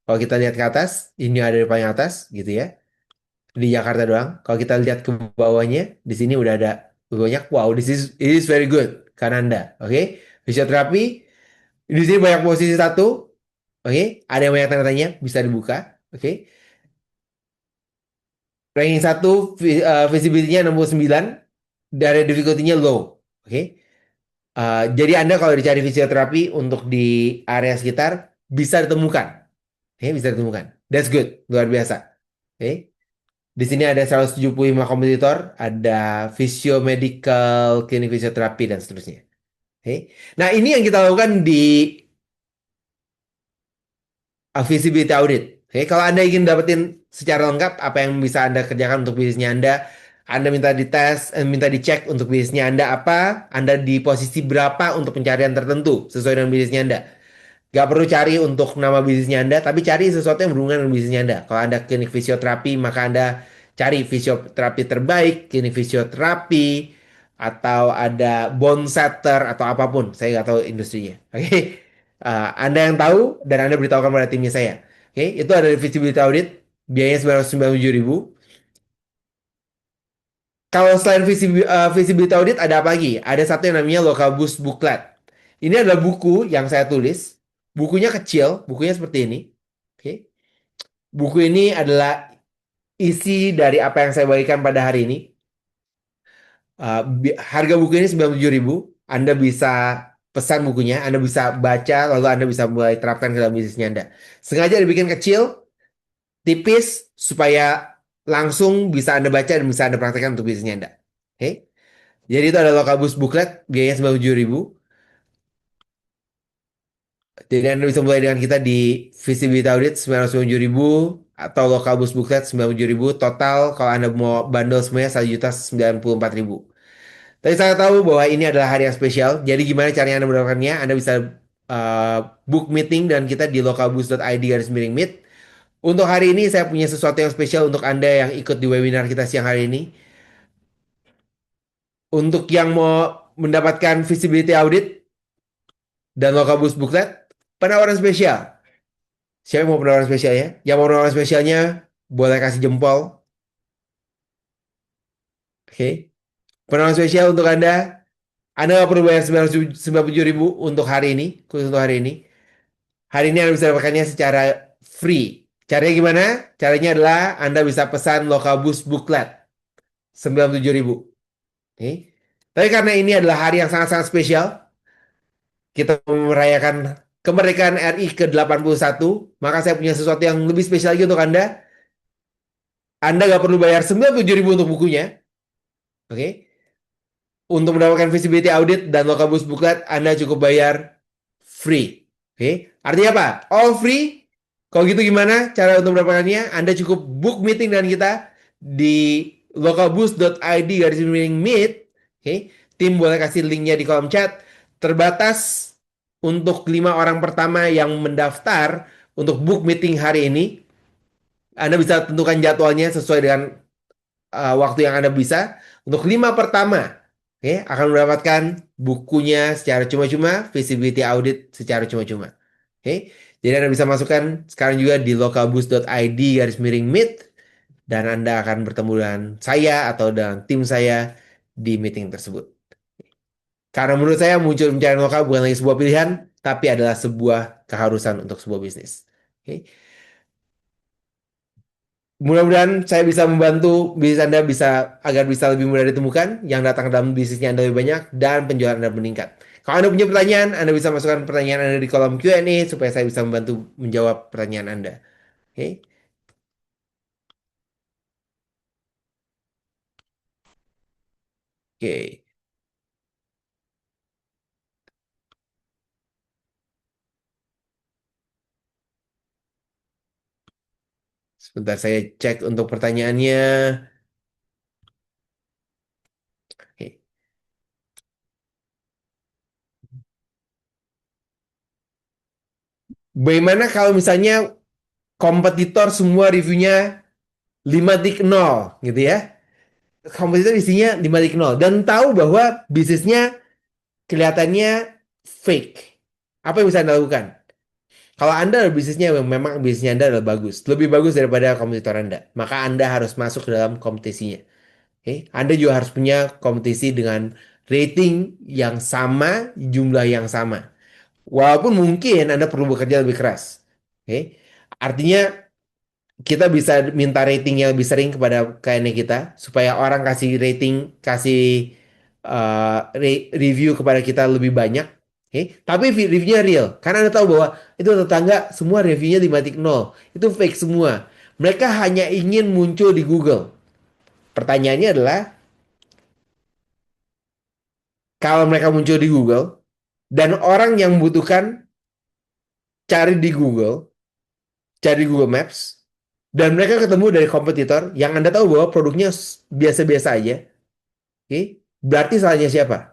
kalau kita lihat ke atas, ini ada di paling atas, gitu ya. di Jakarta doang. Kalau kita lihat ke bawahnya, di sini udah ada banyak. Wow, it is very good. Kananda, oke? Fisioterapi di sini banyak posisi satu, oke? Ada yang banyak tanda tanya, bisa dibuka, oke? Ranking satu, visibility-nya 69, dari difficulty-nya low, oke? Jadi Anda kalau dicari fisioterapi untuk di area sekitar bisa ditemukan, oke? Bisa ditemukan. That's good, luar biasa, oke? Di sini ada 175 kompetitor, ada Physiomedical, klinik fisioterapi, dan seterusnya. Oke. Nah, ini yang kita lakukan di visibility audit. Oke, kalau Anda ingin dapetin secara lengkap apa yang bisa Anda kerjakan untuk bisnisnya Anda minta dites, minta dicek untuk bisnisnya Anda apa, Anda di posisi berapa untuk pencarian tertentu sesuai dengan bisnisnya Anda. Gak perlu cari untuk nama bisnisnya Anda, tapi cari sesuatu yang berhubungan dengan bisnisnya Anda. Kalau Anda klinik fisioterapi, maka Anda cari fisioterapi terbaik, klinik fisioterapi, atau ada bone setter, atau apapun. Saya nggak tahu industrinya. Oke. Anda yang tahu, dan Anda beritahukan pada timnya saya. Oke, itu ada di visibility audit, biayanya 997.000. Kalau selain visibility audit, ada apa lagi? Ada satu yang namanya local boost booklet. Ini adalah buku yang saya tulis. Bukunya kecil, bukunya seperti ini. Oke. Buku ini adalah isi dari apa yang saya bagikan pada hari ini. Harga buku ini 97.000. Anda bisa pesan bukunya, Anda bisa baca, lalu Anda bisa mulai terapkan ke dalam bisnisnya Anda. Sengaja dibikin kecil, tipis, supaya langsung bisa Anda baca dan bisa Anda praktekkan untuk bisnisnya Anda. Oke. Jadi itu adalah Lokabus Booklet, biayanya 97.000. Jadi Anda bisa mulai dengan kita di Visibility Audit 997.000 atau Lokabus Booklet 97.000. Total kalau Anda mau bundle semuanya 1.094.000. Tapi saya tahu bahwa ini adalah hari yang spesial. Jadi gimana caranya Anda mendapatkannya? Anda bisa book meeting dan kita di lokalbus.id garis miring meet. Untuk hari ini saya punya sesuatu yang spesial untuk Anda yang ikut di webinar kita siang hari ini. Untuk yang mau mendapatkan visibility audit dan lokalbus booklet, penawaran spesial. Siapa yang mau penawaran spesialnya? Yang mau penawaran spesialnya boleh kasih jempol. Oke. Penawaran spesial untuk Anda. Anda nggak perlu bayar 97.000 untuk hari ini, khusus untuk hari ini. Hari ini Anda bisa dapatkannya secara free. Caranya gimana? Caranya adalah Anda bisa pesan Lokabus Booklet 97.000. Oke. Tapi karena ini adalah hari yang sangat-sangat spesial, kita merayakan kemerdekaan RI ke-81, maka saya punya sesuatu yang lebih spesial lagi untuk Anda. Anda nggak perlu bayar 97.000 untuk bukunya. Oke. Untuk mendapatkan visibility audit dan Lokabus Booklet, Anda cukup bayar free. Oke. Artinya apa? All free. Kalau gitu gimana cara untuk mendapatkannya? Anda cukup book meeting dengan kita di lokalbus.id garis miring meet. Oke. Tim boleh kasih linknya di kolom chat. Terbatas untuk 5 orang pertama yang mendaftar untuk book meeting hari ini. Anda bisa tentukan jadwalnya sesuai dengan waktu yang Anda bisa. Untuk 5 pertama, oke, akan mendapatkan bukunya secara cuma-cuma, visibility audit secara cuma-cuma. Oke, jadi Anda bisa masukkan sekarang juga di lokalbus.id garis miring meet dan Anda akan bertemu dengan saya atau dengan tim saya di meeting tersebut. Karena menurut saya muncul pencarian lokal bukan lagi sebuah pilihan, tapi adalah sebuah keharusan untuk sebuah bisnis. Oke. Mudah-mudahan saya bisa membantu bisnis Anda bisa agar bisa lebih mudah ditemukan, yang datang dalam bisnisnya Anda lebih banyak, dan penjualan Anda meningkat. Kalau Anda punya pertanyaan, Anda bisa masukkan pertanyaan Anda di kolom Q&A supaya saya bisa membantu menjawab pertanyaan Anda. Oke? Oke. Sebentar saya cek untuk pertanyaannya. Oke. Bagaimana kalau misalnya kompetitor semua reviewnya 5.0 gitu ya? Kompetitor isinya 5.0 dan tahu bahwa bisnisnya kelihatannya fake. Apa yang bisa Anda lakukan? Kalau Anda bisnisnya memang bisnisnya Anda adalah bagus, lebih bagus daripada kompetitor Anda, maka Anda harus masuk ke dalam kompetisinya. Oke, Anda juga harus punya kompetisi dengan rating yang sama, jumlah yang sama. Walaupun mungkin Anda perlu bekerja lebih keras. Oke, artinya kita bisa minta rating yang lebih sering kepada kliennya kita supaya orang kasih rating, kasih review kepada kita lebih banyak. Oke, tapi reviewnya real. Karena Anda tahu bahwa itu tetangga semua reviewnya 5.0. Itu fake semua. Mereka hanya ingin muncul di Google. Pertanyaannya adalah, kalau mereka muncul di Google dan orang yang membutuhkan cari di Google, cari Google Maps, dan mereka ketemu dari kompetitor yang Anda tahu bahwa produknya biasa-biasa aja, oke, berarti salahnya siapa?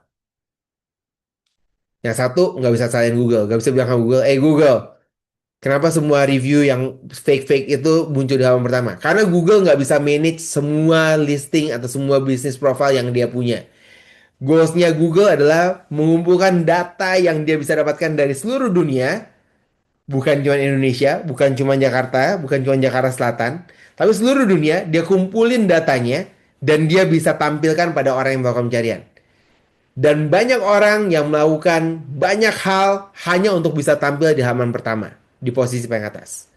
Yang satu nggak bisa salahin Google, nggak bisa bilang ke Google, Google, kenapa semua review yang fake-fake itu muncul di halaman pertama? Karena Google nggak bisa manage semua listing atau semua bisnis profile yang dia punya. Goalsnya Google adalah mengumpulkan data yang dia bisa dapatkan dari seluruh dunia, bukan cuma Indonesia, bukan cuma Jakarta, bukan cuma Jakarta Selatan, tapi seluruh dunia dia kumpulin datanya dan dia bisa tampilkan pada orang yang melakukan pencarian. Dan banyak orang yang melakukan banyak hal hanya untuk bisa tampil di halaman pertama, di posisi paling atas.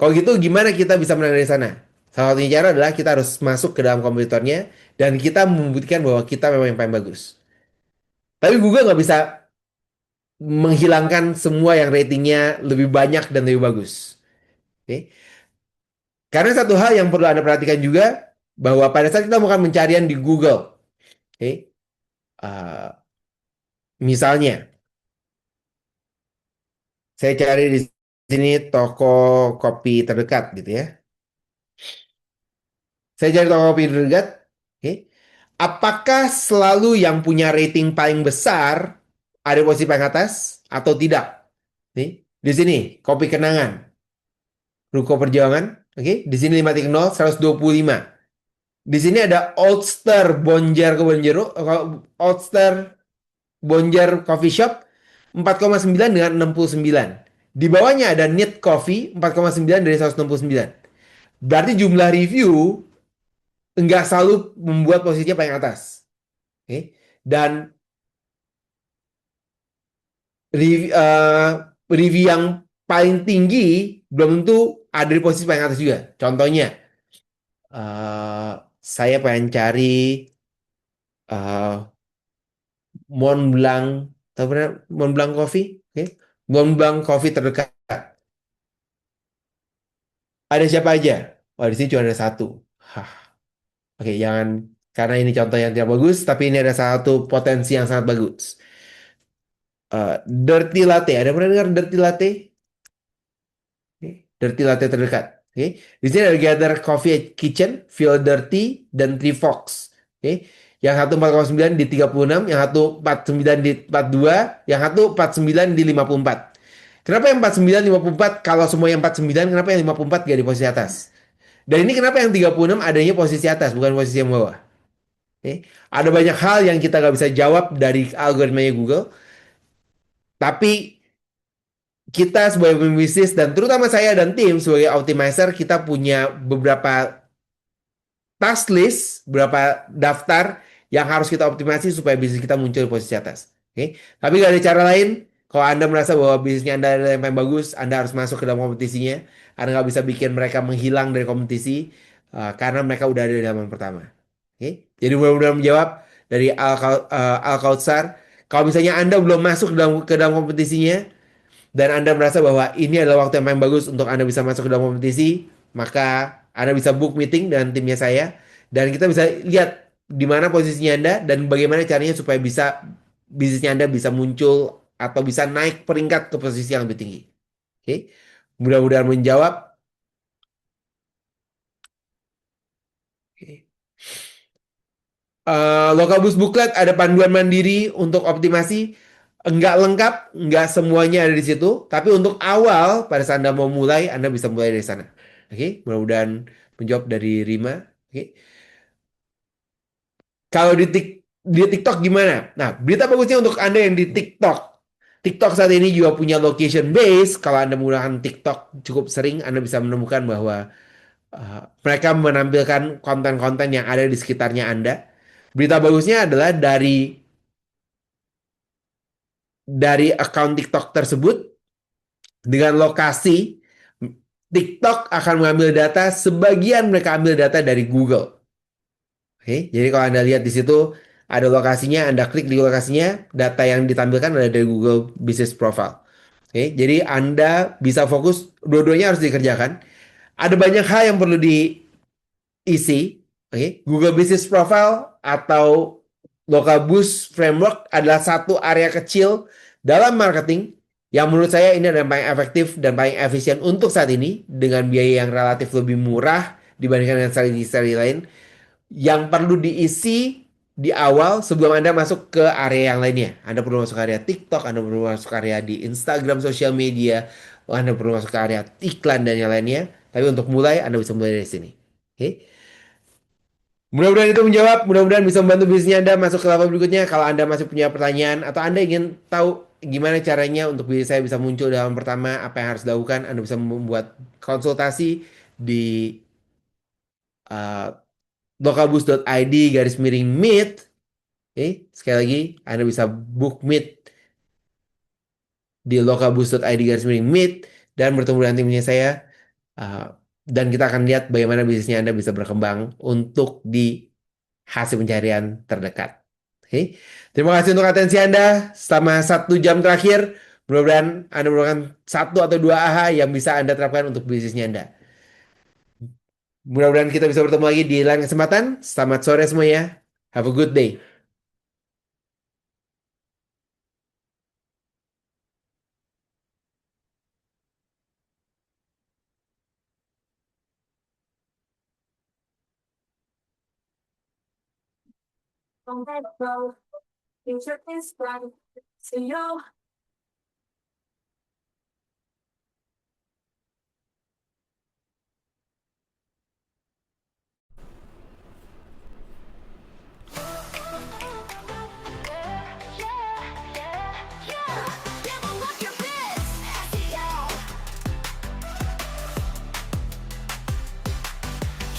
Kalau gitu gimana kita bisa menang dari sana? Salah satunya cara adalah kita harus masuk ke dalam kompetitornya dan kita membuktikan bahwa kita memang yang paling bagus. Tapi Google nggak bisa menghilangkan semua yang ratingnya lebih banyak dan lebih bagus. Oke? Karena satu hal yang perlu Anda perhatikan juga, bahwa pada saat kita melakukan pencarian di Google, oke, uh, misalnya, saya cari di sini toko kopi terdekat gitu ya. Saya cari toko kopi terdekat, oke. Apakah selalu yang punya rating paling besar ada di posisi paling atas atau tidak? Nih, di sini kopi kenangan, Ruko Perjuangan, oke. Di sini 5.0, 125. Di sini ada Oldster Bonjar Kebon Jeruk, Oldster Bonjar Coffee Shop 4,9 dengan 69. Di bawahnya ada Need Coffee 4,9 dari 169. Berarti jumlah review enggak selalu membuat posisinya paling atas. Oke. Dan review yang paling tinggi belum tentu ada di posisi paling atas juga. Contohnya, eh, saya pengen cari eh, Mont Blanc, tahu pernah Mont Blanc Coffee? Oke. Mont Blanc Coffee terdekat. Ada siapa aja? Wah, di sini cuma ada satu. Hah. Oke, jangan, karena ini contoh yang tidak bagus, tapi ini ada satu potensi yang sangat bagus. Dirty Latte, ada pernah dengar Dirty Latte? Oke, Dirty Latte terdekat. Oke, di sini ada Gather Coffee Kitchen, Feel Dirty, dan Three Fox. Oke, yang satu 4,9 di 36, yang satu 49 di 42, yang satu 49 di 54. Kenapa yang 49 54 kalau semua yang 49, kenapa yang 54 gak di posisi atas? Dan ini kenapa yang 36 adanya posisi atas, bukan posisi yang bawah? Oke. Ada banyak hal yang kita nggak bisa jawab dari algoritmanya Google, tapi kita sebagai pembisnis dan terutama saya dan tim sebagai optimizer, kita punya beberapa task list, beberapa daftar yang harus kita optimasi supaya bisnis kita muncul di posisi atas. Oke. Tapi gak ada cara lain. Kalau Anda merasa bahwa bisnisnya Anda adalah yang paling bagus, Anda harus masuk ke dalam kompetisinya. Anda nggak bisa bikin mereka menghilang dari kompetisi karena mereka udah ada di halaman pertama. Oke. Jadi mudah-mudahan menjawab dari Al Kautsar. Kalau misalnya Anda belum masuk ke dalam kompetisinya, dan Anda merasa bahwa ini adalah waktu yang paling bagus untuk Anda bisa masuk ke dalam kompetisi, maka Anda bisa book meeting dengan timnya saya dan kita bisa lihat di mana posisinya Anda dan bagaimana caranya supaya bisa bisnisnya Anda bisa muncul atau bisa naik peringkat ke posisi yang lebih tinggi. Oke. Mudah-mudahan menjawab. Oke. Localboost Booklet ada panduan mandiri untuk optimasi. Enggak lengkap, enggak semuanya ada di situ. Tapi untuk awal, pada saat Anda mau mulai, Anda bisa mulai dari sana. Oke, mudah-mudahan menjawab dari Rima. Oke. Kalau di TikTok gimana? Nah, berita bagusnya untuk Anda yang di TikTok. TikTok saat ini juga punya location base. Kalau Anda menggunakan TikTok cukup sering, Anda bisa menemukan bahwa mereka menampilkan konten-konten yang ada di sekitarnya Anda. Berita bagusnya adalah dari account TikTok tersebut dengan lokasi TikTok akan mengambil data, sebagian mereka ambil data dari Google. Oke, jadi kalau Anda lihat di situ ada lokasinya, Anda klik di lokasinya, data yang ditampilkan adalah dari Google Business Profile. Oke, jadi Anda bisa fokus, dua-duanya harus dikerjakan. Ada banyak hal yang perlu diisi. Oke, Google Business Profile atau Local Boost Framework adalah satu area kecil dalam marketing yang menurut saya ini adalah yang paling efektif dan paling efisien untuk saat ini dengan biaya yang relatif lebih murah dibandingkan dengan strategi-strategi lain yang perlu diisi di awal sebelum Anda masuk ke area yang lainnya. Anda perlu masuk ke area TikTok, Anda perlu masuk ke area di Instagram, sosial media, Anda perlu masuk ke area iklan dan yang lainnya. Tapi untuk mulai, Anda bisa mulai dari sini. Oke? Mudah-mudahan itu menjawab, mudah-mudahan bisa membantu bisnisnya Anda masuk ke level berikutnya. Kalau Anda masih punya pertanyaan atau Anda ingin tahu gimana caranya untuk bisnis saya bisa muncul dalam pertama, apa yang harus dilakukan, Anda bisa membuat konsultasi di uh, localboost.id garis miring meet. Sekali lagi, Anda bisa book meet di localboost.id garis miring meet dan bertemu dengan timnya saya. Dan kita akan lihat bagaimana bisnisnya Anda bisa berkembang untuk di hasil pencarian terdekat. Oke. Terima kasih untuk atensi Anda selama 1 jam terakhir. Mudah-mudahan Anda merupakan 1 atau 2 AHA yang bisa Anda terapkan untuk bisnisnya Anda. Mudah-mudahan kita bisa bertemu lagi di lain kesempatan. Selamat sore semuanya. Have a good day. On that road, future is bright. See you.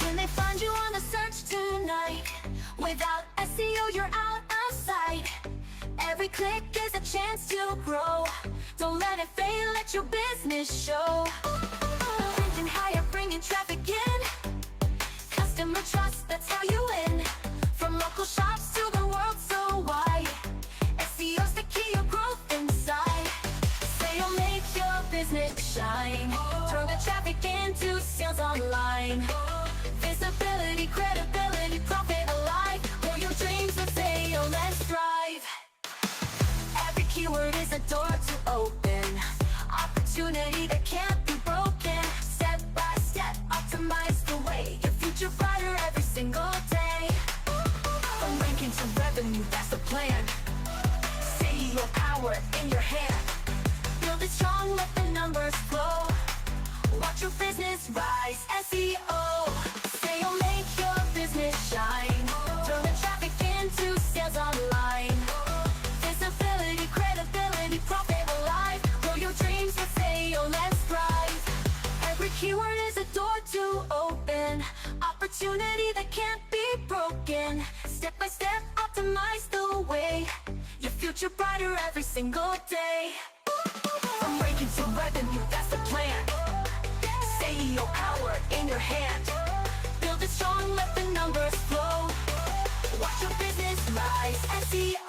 Can they find you on the search tonight? Without SEO, you're out of sight. Every click is a chance to grow. Don't let it fail, let your business show. Thinking higher, bringing traffic in. Customer trust, that's how you win. From local shops to the world so wide. SEO's the key of growth inside. SEO make your business shine. Turn the traffic into sales online. Visibility, credibility, profit alive. Grow your dreams with SEO, let's drive. Every keyword is a door to open. Opportunity that can't be broken. Step by step, optimize the way. Your future brighter every single day. From ranking to revenue, that's the plan. SEO power in your hand. Build it strong, let the numbers flow. Watch your business rise, SEO. SEO make your business shine. Turn the traffic into sales online. Visibility, credibility, profit alive. Grow your dreams with SEO, let's drive. Every keyword is a door to open. Opportunity that can't be broken. Step by step, optimize the way. Your future brighter every single day. From ranking to revenue, that's the plan. SEO power in your hand. Build it strong, let the numbers flow. Watch your business rise, SEO.